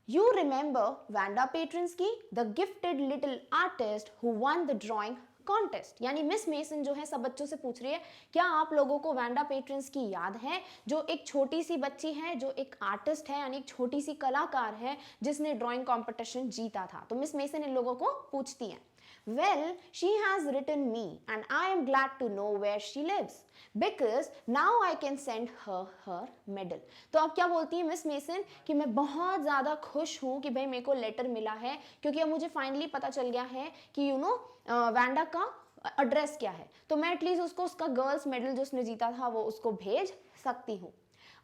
You remember Vanda Patrinsky, the gifted little artist who won the drawing contest? यानी मिस मेसन जो है सब बच्चों से पूछ रही है, क्या आप लोगों को वैंडा पेट्रिन्स्की याद है, जो एक छोटी सी बच्ची है, जो एक आर्टिस्ट है, यानी एक छोटी सी कलाकार है जिसने ड्राइंग कॉम्पिटिशन जीता था। तो मिस मेसन इन लोगों को पूछती हैं, well, she has written me and I am glad to know where she lives because now I can send her medal. तो अब क्या बोलती है मिस मेसन कि मैं बहुत ज़्यादा खुश हूँ कि भाई मेरे को लेटर मिला है, क्योंकि अब मुझे फाइनली पता चल गया है कि वैंडा का एड्रेस क्या है, तो मैं एटलीस्ट उसको उसका गर्ल्स मेडल जो उसने जीता था वो उसको भेज सकती हूँ।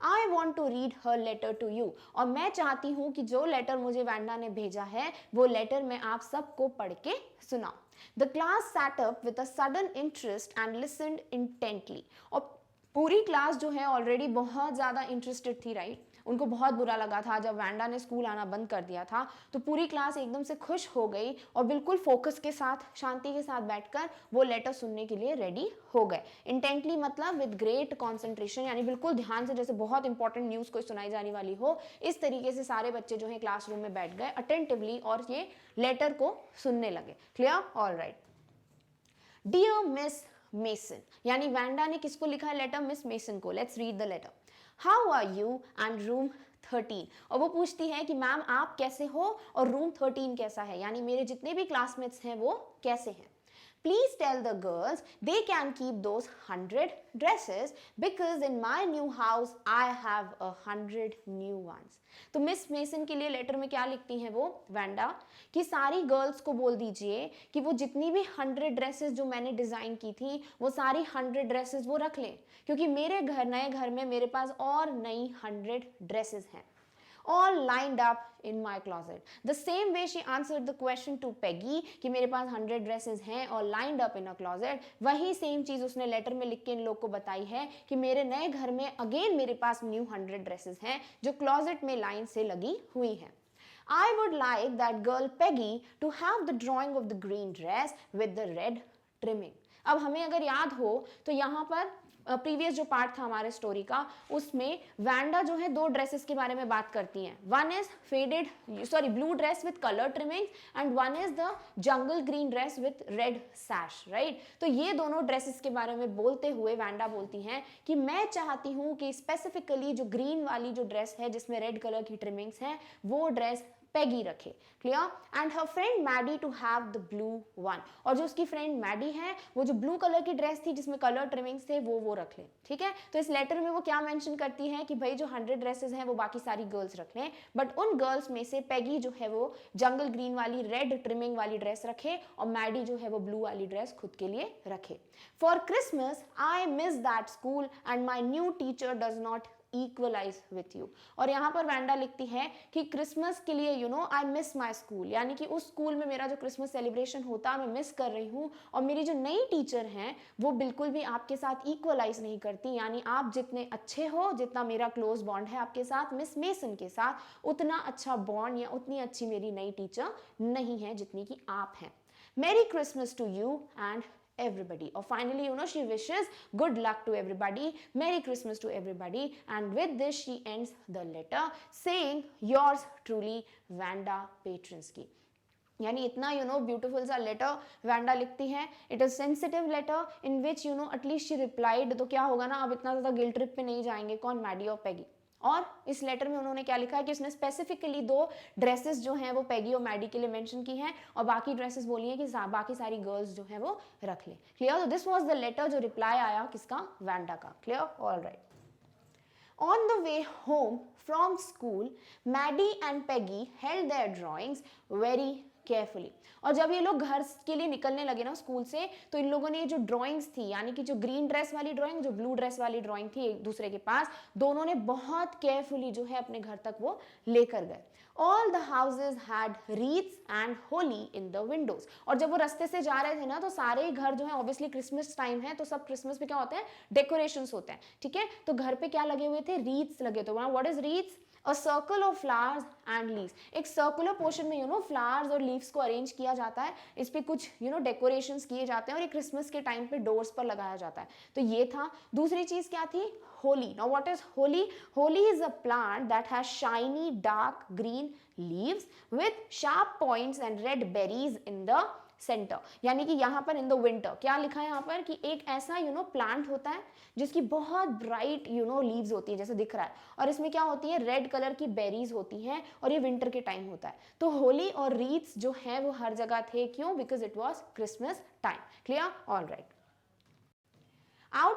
I want to read her letter to you, और मैं चाहती हूँ कि जो लेटर मुझे वैंडा ने भेजा है वो लेटर मैं आप सबको पढ़ के सुनाऊं। The class sat up with a sudden interest and listened intently, और पूरी क्लास जो है ऑलरेडी बहुत ज़्यादा इंटरेस्टेड थी, राइट। उनको बहुत बुरा लगा था जब वैंडा ने स्कूल आना बंद कर दिया था, तो पूरी क्लास एकदम से खुश हो गई और बिल्कुल फोकस के साथ, शांति के साथ बैठकर वो लेटर सुनने के लिए रेडी हो गए। इंटेंटली मतलब विद ग्रेट कॉन्सेंट्रेशन, यानी बिल्कुल ध्यान से, जैसे बहुत इंपॉर्टेंट न्यूज़ कोई सुनाई जाने वाली हो, इस तरीके से सारे बच्चे जो है क्लासरूम में बैठ गए अटेंटिवली और ये लेटर को सुनने लगे। Clear? All right. Dear miss Mason, यानी वैंडा ने किसको लिखा है लेटर? मिस मेसन को। Let's read the letter. How are you and room 13, और वो पूछती है कि मैम आप कैसे हो और रूम 13 कैसा है, यानी मेरे जितने भी क्लासमेट्स हैं वो कैसे हैं। Please tell the girls they can keep those 100 dresses because in my new house I have 100 new ones. तो मिस मेसन के लिए लेटर में क्या लिखती हैं वो वैंडा, कि सारी गर्ल्स को बोल दीजिए कि वो जितनी भी 100 ड्रेसेस जो मैंने डिज़ाइन की थी वो सारी 100 ड्रेसेस वो रख लें, क्योंकि मेरे नए घर में मेरे पास और नई 100 ड्रेसेस हैं, all lined up in my closet. The same way she answered the question to Peggy कि मेरे पास 100 dresses हैं और lined up in a closet, वही सेम चीज़ उसने लेटर में लिख के इन लोग को बताई है कि मेरे नए घर में अगेन मेरे पास न्यू 100 dresses हैं जो क्लॉजेट में लाइन से लगी हुई हैं. I would like that girl Peggy to have the drawing of the green dress with the red trimming. अब हमें अगर याद हो तो यहाँ पर प्रीवियस जो पार्ट था हमारे स्टोरी का, उसमें वैंडा जो है दो ड्रेसेस के बारे में बात करती हैं. One is blue dress with colour trimming and one is the jungle green dress with red सैश, right. तो ये दोनों ड्रेसेस के बारे में बोलते हुए वैंडा बोलती हैं कि मैं चाहती हूँ कि स्पेसिफिकली जो ग्रीन वाली जो ड्रेस है जिसमें रेड कलर की ट्रिमिंग्स हैं वो ड्रेस पेगी रखे. Clear? And her friend Maddie to have the blue one, और जो उसकी फ्रेंड मैडी है वो जो ब्लू कलर की ड्रेस थी जिसमें कलर ट्रिमिंग्स थे वो रख ले. ठीक है? तो इस लेटर में वो क्या मेंशन करती है कि भाई जो 100 ड्रेसेस हैं वो बाकी सारी गर्ल्स रख लें, बट उन गर्ल्स में से पेगी जो है वो जंगल ग्रीन वाली रेड ट्रिमिंग वाली ड्रेस रखे और मैडी जो है वो ब्लू वाली ड्रेस खुद के लिए रखे. For Christmas I miss that school and my new teacher does not equalize with you. और यहाँ पर वैंडा लिखती है कि क्रिसमस के लिए आई मिस माई स्कूल, यानी कि उस स्कूल में मेरा जो क्रिसमस सेलिब्रेशन होता मैं मिस कर रही हूँ, और मेरी जो नई टीचर हैं वो बिल्कुल भी आपके साथ इक्वलाइज नहीं करती, यानी आप जितने अच्छे हो, जितना मेरा क्लोज बॉन्ड है आपके साथ मिस मेसन के साथ, उतना अच्छा बॉन्ड या उतनी अच्छी मेरी नई टीचर नहीं है जितनी कि आप हैं. मेरी Christmas to you and everybody. Or finally, she wishes good luck to everybody, Merry Christmas to everybody, and with this she ends the letter saying yours truly Vanda Patrinsky. यानी इतना ब्यूटीफुल सा लेटर वैंडा लिखती है. It is sensitive letter in which at least she replied. तो क्या होगा ना, अब इतना ज़्यादा गिल्ट ट्रिप पे नहीं जाएंगे कौन, मैडी और पेगी. और इस लेटर में उन्होंने क्या लिखा है कि उसने स्पेसिफिकली 2 ड्रेसेस जो हैं वो पेगी और मैडी के लिए मेंशन की हैं, और बाकी ड्रेसेस बोली हैं कि बाकी सारी गर्ल्स जो हैं वो रख लें. क्लियर? तो दिस वाज द लेटर जो रिप्लाई आया किसका, वैंडा का. Clear? All right. On the way home from school, Maddie and Peggy held their drawings very carefully. और जब ये लोग घर के लिए निकलने लगे ना स्कूल से, तो इन लोगों ने जो ड्राइंग्स थी, यानी कि जो ग्रीन ड्रेस वाली ड्राइंग, जो ब्लू ड्रेस वाली ड्राइंग थी एक दूसरे के पास, दोनों ने बहुत केयरफुली जो है अपने घर तक वो लेकर गए. All the houses had wreaths and holly in the windows. और जब वो रास्ते से जा रहे थे ना, तो सारे घर जो है, ऑब्वियसली क्रिसमस टाइम है तो सब क्रिसमस पे क्या होते हैं, डेकोरेशंस होते हैं. ठीक है? तो घर पे क्या लगे हुए थे, रीथ्स लगे. तो what is wreaths? A circle of flowers and leaves. एक सर्कुलर पोर्शन में फ्लावर्स और लीव्स को अरेंज किया जाता है, इस पे कुछ डेकोरेशंस किए जाते हैं, और ये क्रिसमस के टाइम पे डोर्स पर लगाया जाता है. तो ये था. दूसरी चीज क्या थी, Holi. Now what is Holi? Holi is a plant that has shiny dark green leaves with sharp points and red berries in the centre. यानी कि यहाँ पर इन द विंटर क्या लिखा है यहाँ पर कि एक ऐसा प्लांट होता है जिसकी बहुत ब्राइट लीव्स होती है, जैसे दिख रहा है, और इसमें क्या होती है, रेड कलर की बेरीज होती हैं, और ये विंटर के टाइम होता है. तो होली और रीथ्स जो है वो हर जगह थे. क्यों? Because it was Christmas time. Clear? All right.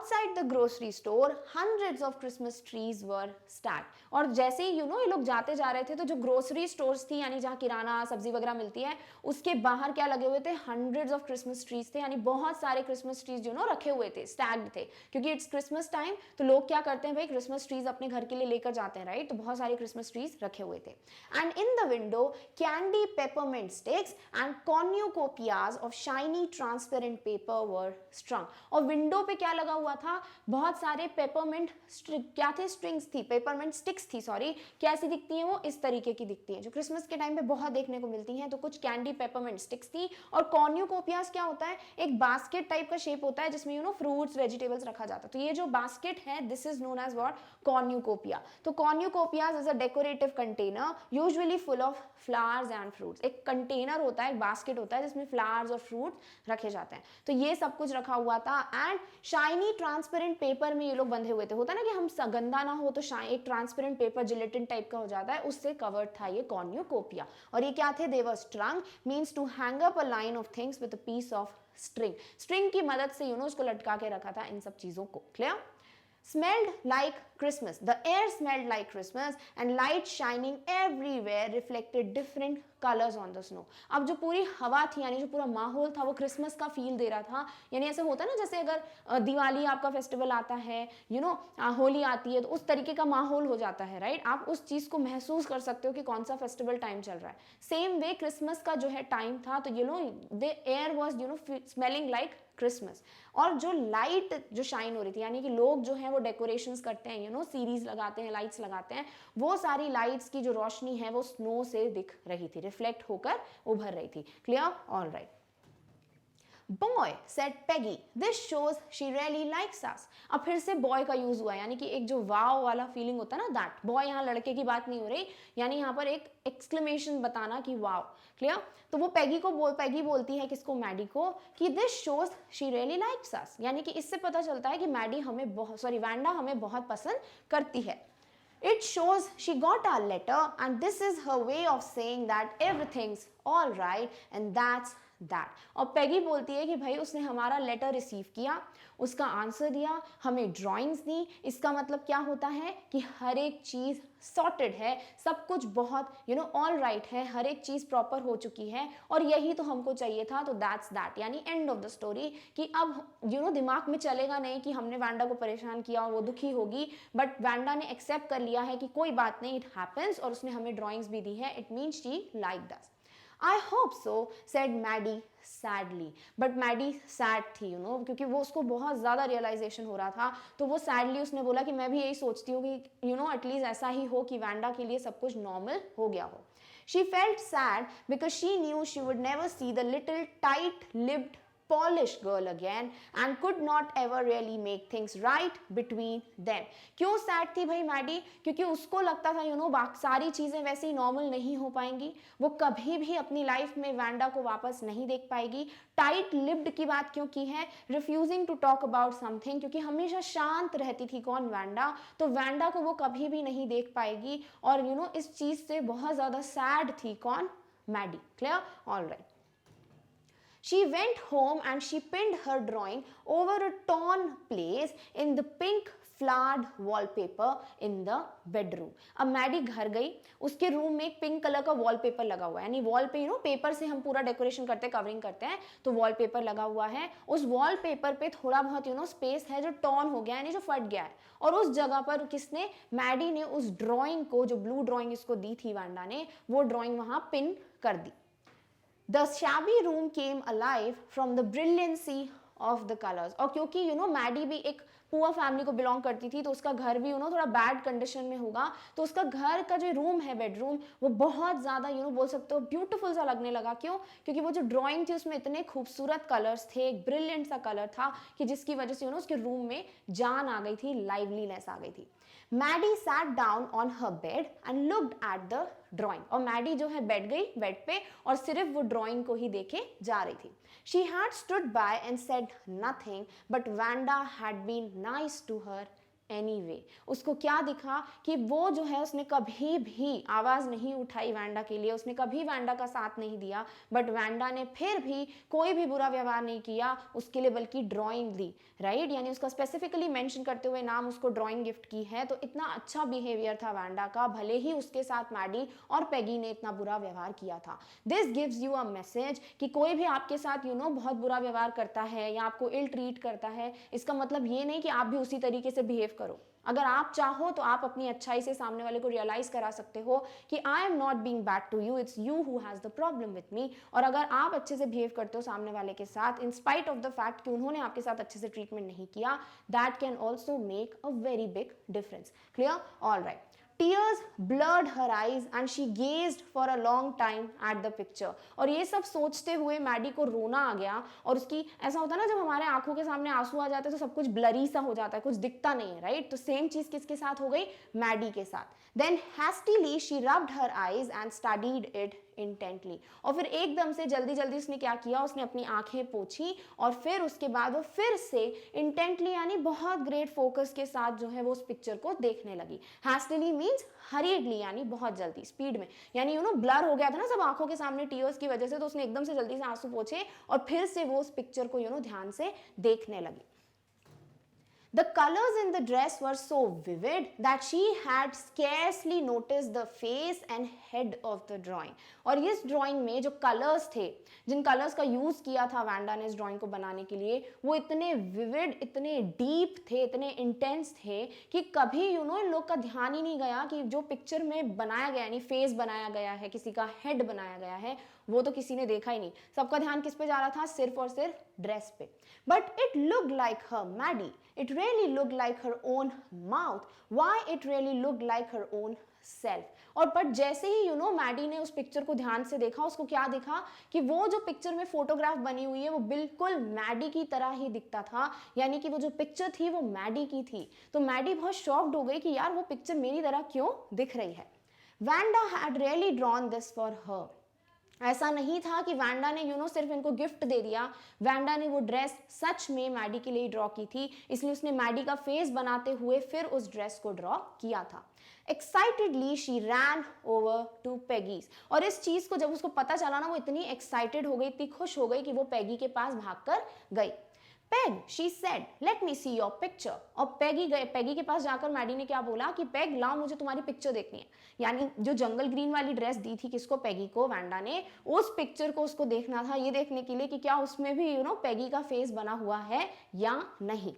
Outside the grocery store, hundreds of Christmas trees were stacked. और जैसे ही ये लोग जाते जा रहे थे तो जो ग्रोसरी स्टोर्स थी यानी जहाँ किराना सब्जी वगैरह मिलती है उसके बाहर क्या लगे हुए थे, हंड्रेड्स ऑफ क्रिसमस ट्रीज थे, यानी बहुत सारे क्रिसमस ट्रीज रखे हुए थे, स्टैग्ड थे, क्योंकि इट्स क्रिसमस टाइम तो लोग क्या करते हैं भाई, क्रिसमस ट्रीज अपने घर के लिए लेकर जाते हैं, राइट। तो बहुत सारे क्रिसमस ट्रीज रखे हुए थे। And in the window candy, peppermint sticks and cornucopias of shiny transparent paper were strung. और विंडो पे क्या लगा हुआ था, बहुत सारे पेपरमिंट क्या थे, स्ट्रिंग्स थी, पेपरमिंट स्टिक्स थी, सॉरी। कैसी दिखती हैं वो, इस तरीके की दिखती हैं, जो क्रिसमस के टाइम पे बहुत देखने को मिलती हैं। तो कुछ कैंडी, पेपरमिंट स्टिक्स थी। और कॉर्न्यूकोपियाज क्या होता है, एक बास्केट टाइप का शेप होता है जिसमें फ्रूट्स, वेजिटेबल्स रखा जाता है। तो ये जो बास्केट है, this is known as what, cornucopia. तो cornucopias is a decorative container usually full of flowers and fruits. एक कंटेनर होता है, एक बास्केट होता है जिसमें फ्लावर्स और फ्रूट्स रखे जाते हैं। तो ये सब कुछ रखा हुआ था। एंड शाइनी ट्रांसपेरेंट पेपर में ये लोग बंधे हुए थे। होता है ना कि हम गंदा ना हो तो एक ट्रांसपेरेंट पेपर जिलेटिन टाइप का हो जाता है, उससे कवर्ड था ये कॉर्न्यूकोपिया। और ये क्या थे, they were strung, means to hang up a line of things with a piece of string. String की मदद से उसको लटका के रखा था इन सब चीजों को। Clear? Smelled like Christmas. The air smelled like Christmas and light shining everywhere reflected different colors on the snow. अब जो पूरी हवा थी यानी जो पूरा माहौल था वो क्रिसमस का फील दे रहा था। यानी ऐसे होता है ना, जैसे अगर दिवाली आपका फेस्टिवल आता है, होली आती है, तो उस तरीके का माहौल हो जाता है, राइट। आप उस चीज को महसूस कर सकते हो कि कौन सा फेस्टिवल टाइम चल रहा है। सेम वे क्रिसमस का जो है टाइम था, तो the air was smelling like Christmas. और जो लाइट जो शाइन हो रही थी, यानी कि लोग जो हैं वो डेकोरेशंस करते हैं, सीरीज लगाते हैं, लाइट्स लगाते हैं, वो सारी लाइट्स की जो रोशनी है वो स्नो से दिख रही थी, रिफ्लेक्ट होकर उभर रही थी। Clear? All right. Boy, said Peggy, this shows she really likes us. अब फिर से boy का यूज हुआ, यानी कि एक जो वाव वाला फीलिंग होता है ना, दैट बॉय, यहाँ लड़के की बात नहीं हो रही, यानी यहाँ पर एक एक्सक्लेमेशन बताना कि वाव। क्लियर? तो वो पैगी बोलती है किसको, मैडी को, कि this shows she really likes us, यानी कि इससे पता चलता है कि मैडी हमें वैंडा हमें बहुत पसंद करती है। It shows she got our letter and this is her way of saying that everything's all right and that's that. और पैगी बोलती है कि भाई उसने हमारा लेटर रिसीव किया, उसका आंसर दिया, हमें ड्राइंग्स दी। इसका मतलब क्या होता है कि हर एक चीज सॉर्टेड है, सब कुछ बहुत ऑल राइट है, हर एक चीज प्रॉपर हो चुकी है, और यही तो हमको चाहिए था। तो दैट्स दैट, यानी एंड ऑफ द स्टोरी, कि अब दिमाग में चलेगा नहीं कि हमने वैंडा को परेशान किया और वो दुखी होगी, बट वैंडा ने एक्सेप्ट कर लिया है कि कोई बात नहीं, इट हैपेंस, और उसने हमें ड्राइंग्स भी दी है, इट मीन्स शी लाइक दस। I hope so, said Maddie sadly. But Maddie sad थी, क्योंकि वो उसको बहुत ज़्यादा रियलाइजेशन हो रहा था, तो वो सैडली उसने बोला कि मैं भी यही सोचती हूँ कि एटलीस्ट ऐसा ही हो कि वैंडा के लिए सब कुछ नॉर्मल हो गया हो। She felt sad because she knew she would never see the little tight-lipped polished girl again and could not ever really make things right between them. क्यों सैड थी भाई मैडी? क्योंकि उसको लगता था सारी चीजें वैसे ही नॉर्मल नहीं हो पाएंगी, वो कभी भी अपनी लाइफ में वैंडा को वापस नहीं देख पाएगी। टाइट लिप्ड की बात क्यों की है? Refusing to talk about something, क्योंकि हमेशा शांत रहती थी कौन, वैंडा, तो वैंडा को वो कभी भी नहीं देख पाएगी, और इस चीज से बहुत ज्यादा सैड थी कौन, Maddie. Clear? All right. She went home and she pinned her drawing over a torn place in the pink flowered wallpaper in the bedroom. अब मैडी घर गई, उसके रूम में एक पिंक कलर का वॉलपेपर लगा हुआ है, यानी वॉल पे पेपर से हम पूरा डेकोरेशन करते हैं, कवरिंग करते हैं, तो वॉलपेपर लगा हुआ है। उस वॉलपेपर पे थोड़ा बहुत स्पेस है जो टॉर्न हो गया है, यानी जो फट गया है, और उस जगह पर किसने, मैडी ने उस ड्राइंग को, जो ब्लू ड्राइंग इसको दी थी वैंडा ने, वो ड्राइंग वहां पिन कर दी। The shabby room came alive from the brilliancy of the colors. और क्योंकि मैडी भी एक पुअर फैमिली को बिलोंग करती थी, तो उसका घर भी थोड़ा बैड कंडीशन में होगा, तो उसका घर का जो रूम है, बेडरूम, वो बहुत ज़्यादा बोल सकते हो ब्यूटीफुल सा लगने लगा। क्यों? क्योंकि वो जो ड्राइंग थी उसमें इतने खूबसूरत कलर्स थे, एक ब्रिलियंट सा कलर था, कि जिसकी वजह से उसके रूम में जान आ गई थी, लाइवलीनेस आ गई थी। Maddie sat down on her bed and looked at the drawing. और मैडी जो है बैठ गई बेड पे और सिर्फ वो ड्राइंग को ही देखे जा रही थी। She had stood by and said nothing, but Wanda had been nice to her anyway. उसको क्या दिखा कि वो जो है उसने कभी भी आवाज नहीं उठाई वैंडा के लिए, उसने कभी वैंडा का साथ नहीं दिया, बट वैंडा ने फिर भी कोई भी बुरा व्यवहार नहीं किया उसके लिए, बल्कि ड्राइंग दी, राइट, यानी उसका स्पेसिफिकली मेंशन करते हुए नाम उसको ड्राइंग गिफ्ट की है। तो इतना अच्छा बिहेवियर था वैंडा का, भले ही उसके साथ मैडी और पेगी ने इतना बुरा व्यवहार किया था। This gives you a message कि कोई भी आपके साथ बहुत बुरा व्यवहार करता है या आपको इल ट्रीट करता है, इसका मतलब ये नहीं कि आप भी उसी तरीके से बिहेव करो। अगर आप चाहो तो आप अपनी अच्छाई से सामने वाले को रियलाइज करा सकते हो कि I am not being bad to you, it's you who has the problem with me. और अगर आप अच्छे से बिहेव करते हो सामने वाले के साथ in spite of the fact कि उन्होंने आपके साथ अच्छे से ट्रीटमेंट नहीं किया, that can also make a very big difference. Clear? All right. Tears blurred her eyes and she gazed for a long time at the picture। और ये सब सोचते हुए मैडी को रोना आ गया, और उसकी ऐसा होता है ना जब हमारे आंखों के सामने आंसू आ जाते हैं तो सब कुछ ब्लरी सा हो जाता है, कुछ दिखता नहीं है, राइट? तो सेम चीज किसके साथ हो गई? मैडी के साथ। Then hastily she rubbed her eyes and studied it intently। और फिर एकदम से जल्दी जल्दी उसने क्या किया, उसने अपनी आंखें पोंछी और फिर उसके बाद वो फिर से इंटेंटली यानी बहुत ग्रेट फोकस के साथ जो है वो उस पिक्चर को देखने लगी। हैस्टिली मीन्स हरीडली यानी बहुत जल्दी, स्पीड में, यानी ब्लर हो गया था ना सब आंखों के सामने टीयर्स की वजह से, तो उसने एकदम से जल्दी से आंसू पोंछे और फिर से वो उस पिक्चर को ध्यान से देखने लगी। The colors in the dress were so vivid that she had scarcely noticed the face and head of the drawing। और इस ड्राइंग में जो कलर्स थे, जिन कलर्स का यूज किया था वैंडा ने इस ड्राइंग को बनाने के लिए, वो इतने विविड, इतने डीप थे, इतने इंटेंस थे कि कभी इन लोग का ध्यान ही नहीं गया कि जो पिक्चर में बनाया गया, यानी फेस बनाया गया है, किसी का हेड बनाया गया है, वो तो किसी ने देखा ही नहीं। सबका ध्यान किस पे जा रहा था? सिर्फ और सिर्फ ड्रेस पे। But it looked like her Maddie, it really looked like her own mouth, why it really looked like her own self. और बट जैसे ही मैडी ने उस पिक्चर को ध्यान से देखा, उसको क्या दिखा कि वो जो पिक्चर में फोटोग्राफ बनी हुई है वो बिल्कुल मैडी की तरह ही दिखता था, यानी कि वो जो पिक्चर थी वो मैडी की थी। तो मैडी बहुत शॉक्ड हो गई कि यार वो पिक्चर मेरी तरह क्यों दिख रही है। Wanda had really drawn this for her. ऐसा नहीं था कि वैंडा ने सिर्फ इनको गिफ्ट दे दिया, वैंडा ने वो ड्रेस सच में मैडी के लिए ड्रॉ की थी, इसलिए उसने मैडी का फेस बनाते हुए फिर उस ड्रेस को ड्रॉ किया था। Excitedly she ran over to Peggy's. और इस चीज को जब उसको पता चला ना, वो इतनी एक्साइटेड हो गई, इतनी खुश हो गई कि वो पेगी के पास भागकर गई। Peg, she said, let me see your picture. और पेगी के पास जाकर मैडी ने क्या बोला कि पेग लाओ, मुझे तुम्हारी पिक्चर देखनी है। यानी जो जंगल ग्रीन वाली ड्रेस दी थी किसको? पेगी को, वैंडा ने, उस पिक्चर को उसको देखना था, ये देखने के लिए कि क्या उसमें भी पेगी का फेस बना हुआ है या नहीं।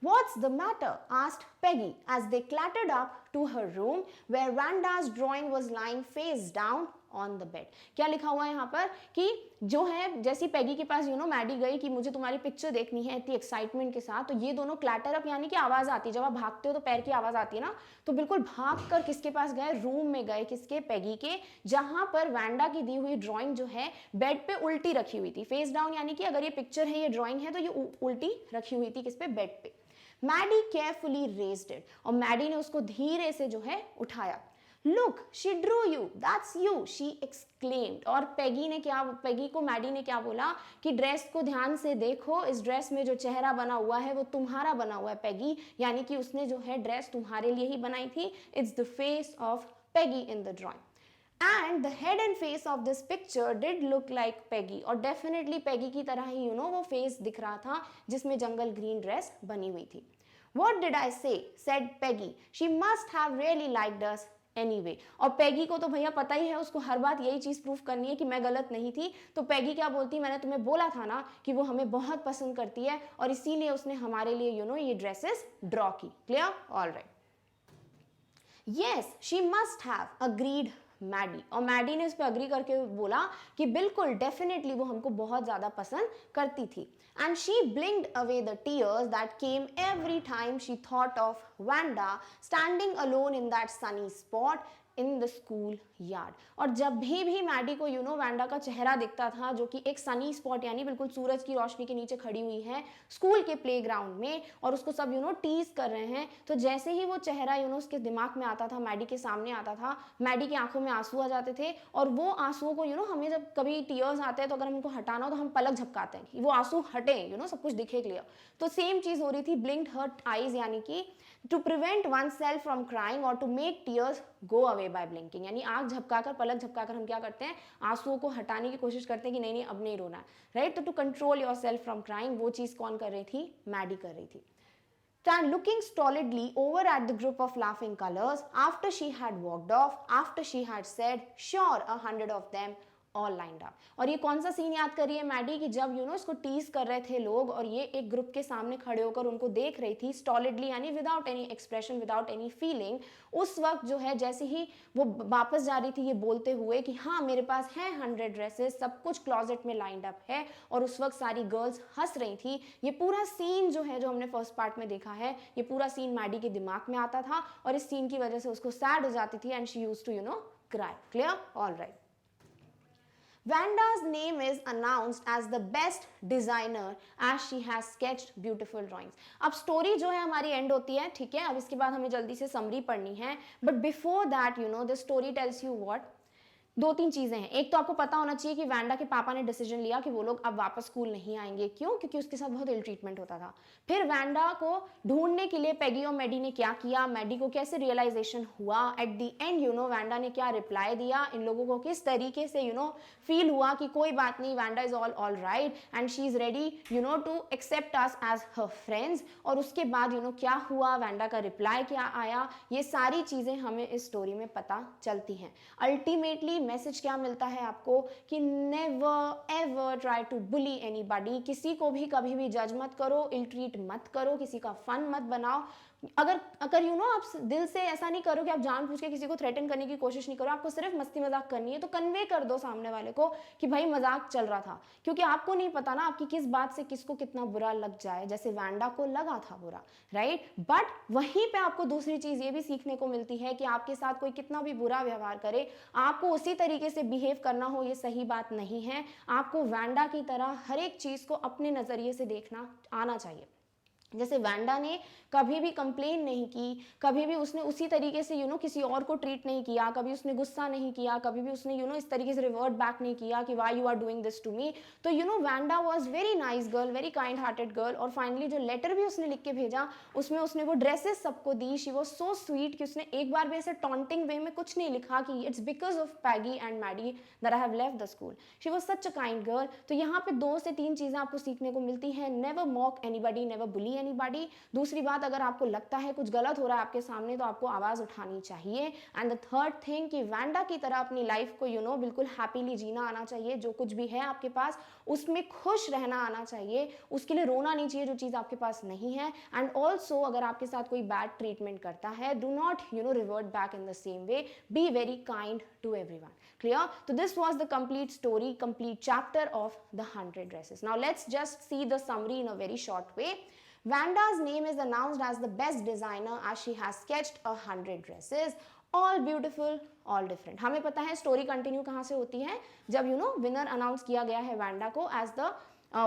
What's the matter? asked Peggy as they clattered up to her room where Vanda's drawing was lying face down on the bed। क्या लिखा हुआ है यहाँ पर कि जो है जैसी पैगी के पास मैडी गई कि मुझे तुम्हारी पिक्चर देखनी है इतनी एक्साइटमेंट के साथ, तो ये दोनों क्लैटर अप यानी कि आवाज आती है, जब आप भागते हो तो पैर की आवाज आती है ना, तो बिल्कुल भाग कर किसके पास गए? रूम में गए, किसके? पैगी के, जहां पर वैंडा की दी हुई ड्राइंग जो है बेड पे उल्टी रखी हुई थी, फेस डाउन, यानी कि अगर ये पिक्चर है, ये ड्राइंग है, तो ये उल्टी रखी हुई थी किस पे? बेड पे। Maddie carefully raised it. और मैडी ने उसको धीरे से जो है उठाया। Look, she drew you, that's you, she exclaimed। और पेगी को मैडी ने क्या बोला कि ड्रेस को ध्यान से देखो, इस ड्रेस में जो चेहरा बना हुआ है वो तुम्हारा बना हुआ है पेगी, यानी कि उसने जो है ड्रेस तुम्हारे लिए ही बनाई थी। It's the face of Peggy in the drawing। And the head and face of this picture did look like Peggy। और definitely Peggy की तरह ही वो face दिख रहा था जिसमें जंगल ग्रीन ड्रेस बनी हुई थी। What did I say? said Peggy। She must have really liked us anyway। और पैगी को तो भैया पता ही है, उसको हर बात यही चीज प्रूफ करनी है कि मैं गलत नहीं थी। तो पैगी क्या बोलती, मैंने तुम्हें बोला था ना कि वो हमें बहुत पसंद करती है और इसीलिए उसने हमारे लिए ये ड्रेसेस ड्रॉ की। Clear? All right. Yes, she must have agreed Maddie. और मैडी ने इस पे अग्री करके बोला कि बिल्कुल, डेफिनेटली वो हमको बहुत ज्यादा पसंद करती थी। And she ब्लिंक्ड away the tears that came every time she thought of Wanda standing alone in that Sunny spot in the school yard. और जब भी मैडी को वैंडा का चेहरा दिखता था, जो कि एक सनी स्पॉट यानी बिल्कुल सूरज की रोशनी के नीचे खड़ी हुई है स्कूल के प्लेग्राउंड में, और उसको सब टीज कर रहे हैं, तो जैसे ही वो चेहरा उसके दिमाग में आता था, मैडी के सामने आता था, मैडी की आंखों में आंसू आ जाते थे। और वो आंसुओं को हमें जब कभी टीयर्स आते हैं तो अगर हमको हटाना हो तो हम पलक झपकाते हैं कि वो आंसू हटे, सब कुछ दिखे क्लियर। तो सेम चीज हो रही थी, ब्लिंक्ड हर आईज, यानी कि to prevent oneself from crying और to make tears go away by blinking, यानी आंख झपकाकर, पलक झपकाकर हम क्या करते हैं, आंसुओं को हटाने की कोशिश करते हैं कि नहीं अब नहीं रोना है, राइट। तो to control yourself from crying, वो चीज कौन कर रही थी, मैडी कर रही थी। Stand looking stolidly over at the group of laughing colors after she had walked off, after she had said, sure, 100 of them all lined up. और ये कौन सा सीन याद कर रही है मैडी की, जब इसको टीज कर रहे थे लोग और ये एक ग्रुप के सामने खड़े होकर उनको देख रही थी स्टॉलिडली, यानी without any expression, without any feeling. उस वक्त जो है जैसे ही वो वापस जा रही थी ये बोलते हुए कि हाँ मेरे पास है 100 ड्रेसेस, सब कुछ क्लॉजेट में लाइंड अप है, और उस वक्त सारी गर्ल्स हंस रही थी। ये पूरा सीन जो है, जो हमने फर्स्ट पार्ट में देखा है, ये पूरा सीन मैडी के दिमाग में आता था और इस सीन की वजह से उसको सैड हो जाती थी and she used to cry. Clear? All right. Vanda's name is announced as the best designer as she has sketched beautiful drawings. अब स्टोरी जो है हमारी एंड होती है, ठीक है। अब इसके बाद हमें जल्दी से समरी पढ़नी है, but before that the story tells you what, दो तीन चीजें हैं। एक तो आपको पता होना चाहिए कि वैंडा के पापा ने डिसीजन लिया कि वो लोग अब वापस स्कूल नहीं आएंगे। क्यों? क्योंकि उसके साथ बहुत इल ट्रीटमेंट होता था। फिर वैंडा को ढूंढने के लिए पेगी और मैडी ने क्या किया, मैडी को कैसे रियलाइजेशन हुआ, एट द एंड वैंडा ने क्या रिप्लाई दिया, इन लोगों को किस तरीके से फील हुआ कि कोई बात नहीं, Vanda is all right and she is ready to accept us as her friends. और उसके बाद क्या हुआ, वैंडा का रिप्लाई क्या आया, ये सारी चीजें हमें इस स्टोरी में पता चलती हैं। अल्टीमेटली मैसेज क्या मिलता है आपको कि never ever try to bully anybody, किसी को भी कभी भी जज मत करो, इल ट्रीट मत करो, किसी का फन मत बनाओ। अगर आप दिल से ऐसा नहीं करो कि आप जानबूझ के किसी को थ्रेटन करने की कोशिश नहीं करो, आपको सिर्फ मस्ती मजाक करनी है, तो कन्वे कर दो सामने वाले को कि भाई मजाक चल रहा था, क्योंकि आपको नहीं पता ना आपकी किस बात से किसको कितना बुरा लग जाए, जैसे वैंडा को लगा था बुरा, राइट। बट वहीं पे आपको दूसरी चीज ये भी सीखने को मिलती है कि आपके साथ कोई कितना भी बुरा व्यवहार करे, आपको उसी तरीके से बिहेव करना हो, ये सही बात नहीं है। आपको वैंडा की तरह हर एक चीज को अपने नजरिए से देखना आना चाहिए। जैसे वैंडा ने कभी भी कंप्लेन नहीं की, कभी भी उसने उसी तरीके से किसी और को ट्रीट नहीं किया, कभी उसने गुस्सा नहीं किया, कभी भी उसने इस तरीके से रिवर्ट बैक नहीं किया कि why you are doing this to me. तो Wanda was very nice girl, very kind hearted girl. और फाइनली जो लेटर भी उसने लिख के भेजा उसमें उसने वो ड्रेसेस सबको दी। शी वाज सो स्वीट कि उसने एक बार भी ऐसे टॉन्टिंग वे में कुछ नहीं लिखा कि it's because of Peggy and Maddie that I have left the school. She was such a kind girl. तो यहाँ पे 2 से 3 चीजें आपको सीखने को मिलती है। नेवर मॉक एनीबॉडी, नेवर बुली एनीबॉडी। दूसरी बात, अगर आपको लगता है कुछ गलत हो रहा है आपके सामने तो आपको आवाज उठानी चाहिए। एंड द थर्ड थिंग कि वैंडा की तरह अपनी लाइफ को बिल्कुल हैप्पीली जीना आना चाहिए। जो कुछ भी है आपके पास उसमें खुश रहना आना चाहिए, उसके लिए रोना नहीं चाहिए जो चीज आपके पास नहीं है। एंड ऑल्सो अगर आपके साथ कोई बैड ट्रीटमेंट करता है, do not revert back in the same way, be very kind to everyone. Clear? So this was the complete story, complete chapter of the 100 dresses. Now let's just see the summary in a very short way. Vanda's name is announced as the best designer as she has sketched 100 dresses, all beautiful, all different. हमें पता है story continue कहाँ से होती है, जब winner announce किया गया है वैंडा को एज द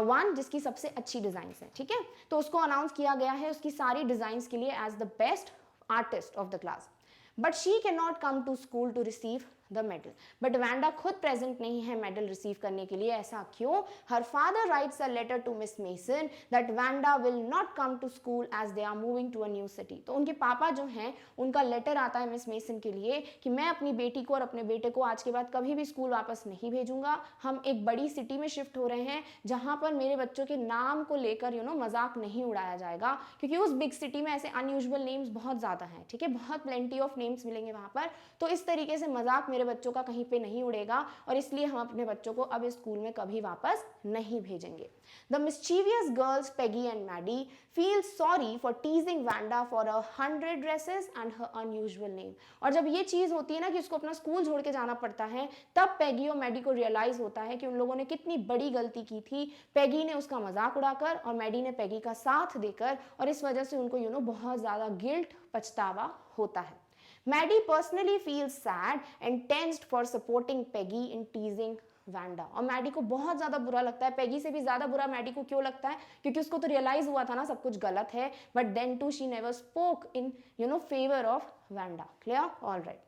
वन जिसकी सबसे अच्छी डिजाइन है, ठीक है। तो उसको अनाउंस किया गया है उसकी सारी डिजाइन के लिए as the best artist of the class. But she can not come to school to receive the medal. But Vanda खुद प्रेजेंट नहीं है मेडल रिसीव करने के लिए। ऐसा क्यों? Her father writes a letter to miss Mason that Vanda will not come to school as they are moving to a new city. तो उनके पापा जो हैं उनका लेटर आता है मिस मेसन के लिए कि मैं अपनी बेटी को और अपने बेटे को आज के बाद कभी भी स्कूल वापस नहीं भेजूंगा। हम एक बड़ी सिटी में शिफ्ट हो रहे हैं जहां पर मेरे बच्चों के नाम को लेकर मजाक नहीं उड़ाया जाएगा, क्योंकि उस बिग सिटी में ऐसे अनयूजुअल नेम्स बहुत ज्यादा हैं, ठीक है, बहुत प्लेंटी ऑफ नेम्स मिलेंगे वहां पर। तो इस तरीके से मजाक मेरे बच्चों का कहीं पे नहीं उड़ेगा और इसलिए हम अपने बच्चों को अब स्कूल में कभी वापस नहीं भेजेंगे। The mischievous girls Peggy and Maddie feel sorry for teasing Vanda for her 100 dresses and her unusual name. और जब ये चीज होती है ना कि उसको अपना स्कूल छोड़ के जाना पड़ता है, तब पैगी और मैडी को रियलाइज होता है कि उन लोगों ने कितनी बड़ी गलती की थी। पैगी ने उसका मजाक उड़ाकर और मैडी ने पैगी का साथ देकर, और इस वजह से उनको बहुत ज्यादा गिल्ट, पछतावा होता है। Maddie personally feels sad and tensed for supporting Peggy in teasing Wanda. और मैडी को बहुत ज्यादा बुरा लगता है, पेगी से भी ज्यादा बुरा मैडी को क्यों लगता है, क्योंकि उसको तो रियलाइज हुआ था ना सब कुछ गलत है, but then too she never spoke in favour of Vanda. Clear? Alright.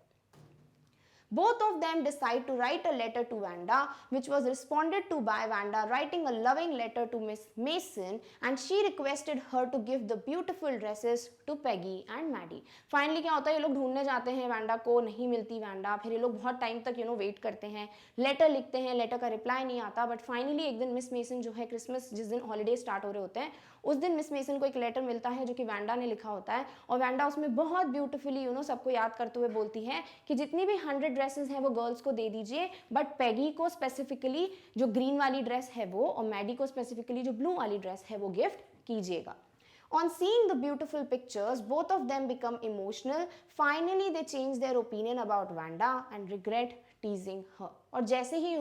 Both of them decide to write a letter to Wanda, which was responded to by Wanda writing a loving letter to Miss Mason, and she requested her to give the beautiful dresses to Peggy and Maddie. Finally क्या होता है, ये लोग ढूंढने जाते हैं Wanda को, नहीं मिलती वैंडा, फिर ये लोग बहुत टाइम तक वेट करते हैं, लेटर लिखते हैं, लेटर का रिप्लाई नहीं आता, बट फाइनली एक दिन मिस मेसन जो है क्रिसमस जिस दिन हॉलीडे स्टार्ट हो रहे होते हैं उस दिन मिस मेसन को एक लेटर मिलता है जो कि वैंडा ने लिखा होता है, और वैंडा उसमें बहुत ब्यूटीफुली सबको याद करते हुए बोलती है कि जितनी भी 100 ड्रेसेस हैं वो गर्ल्स को दे दीजिए, बट पेगी को स्पेसिफिकली जो ग्रीन वाली ड्रेस है वो, और मैडी को स्पेसिफिकली जो ब्लू वाली ड्रेस है वो गिफ्ट कीजिएगा। On seeing the beautiful pictures, both of them become emotional. Finally, they change their opinion about Wanda and regret teasing her. और जैसे ही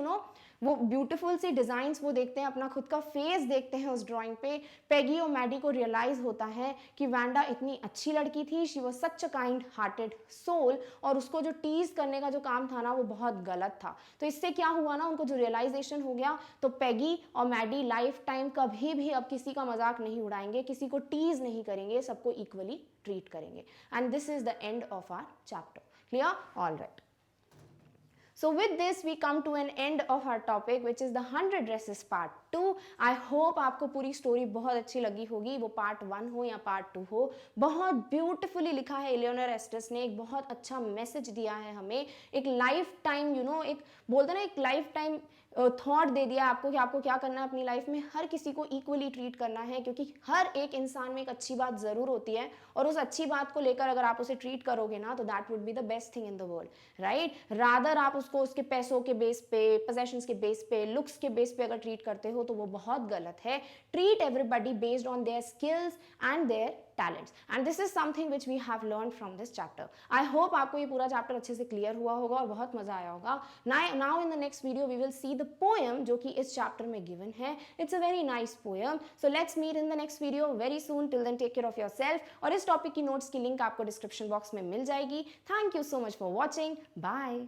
वो ब्यूटीफुल सी डिज़ाइंस वो देखते हैं, अपना खुद का फेस देखते हैं उस ड्राइंग पे, पेगी और मैडी को रियलाइज़ होता है कि वैंडा इतनी अच्छी लड़की थी, she was such a kind hearted soul, और उसको जो टीज करने का जो काम था ना वो बहुत गलत था। तो इससे क्या हुआ ना, उनको जो रियलाइजेशन हो गया, तो पेगी और मैडी लाइफ टाइम कभी भी अब किसी का मजाक नहीं उड़ाएंगे, किसी को टीज नहीं करेंगे, सबको इक्वली ट्रीट करेंगे। And this is the end of our chapter. Clear? All right. So with this we come to an end of our topic, which is the 100 dresses part 2. I hope आपको पूरी story बहुत अच्छी लगी होगी, वो part 1 हो या part 2 हो। बहुत ब्यूटिफुली लिखा है एलियोनोर एस्टेस ने, एक बहुत अच्छा मैसेज दिया है हमें, एक लाइफ टाइम एक बोलते ना एक लाइफ टाइम थॉट दे दिया आपको कि आपको क्या करना है अपनी लाइफ में, हर किसी को इक्वली ट्रीट करना है, क्योंकि हर एक इंसान में एक अच्छी बात ज़रूर होती है, और उस अच्छी बात को लेकर अगर आप उसे ट्रीट करोगे ना तो that would be the best thing in the world, right. Rather आप उसको उसके पैसों के बेस पे, पोजेशंस के बेस पे, लुक्स के बेस पे अगर ट्रीट करते हो तो वो बहुत गलत है। Treat everybody based on their skills and their talents, and this is something which we have learned from this chapter. I hope आपको ये पूरा चैप्टर अच्छे से क्लियर हुआ होगा और बहुत मजा आया होगा। Now in the next video we will see the poem जो कि इस चैप्टर में given है। It's a very nice poem. So let's meet in the next video very soon. Till then take care of yourself, और इस topic की notes की link आपको डिस्क्रिप्शन बॉक्स में मिल जाएगी। Thank you so much for watching. Bye.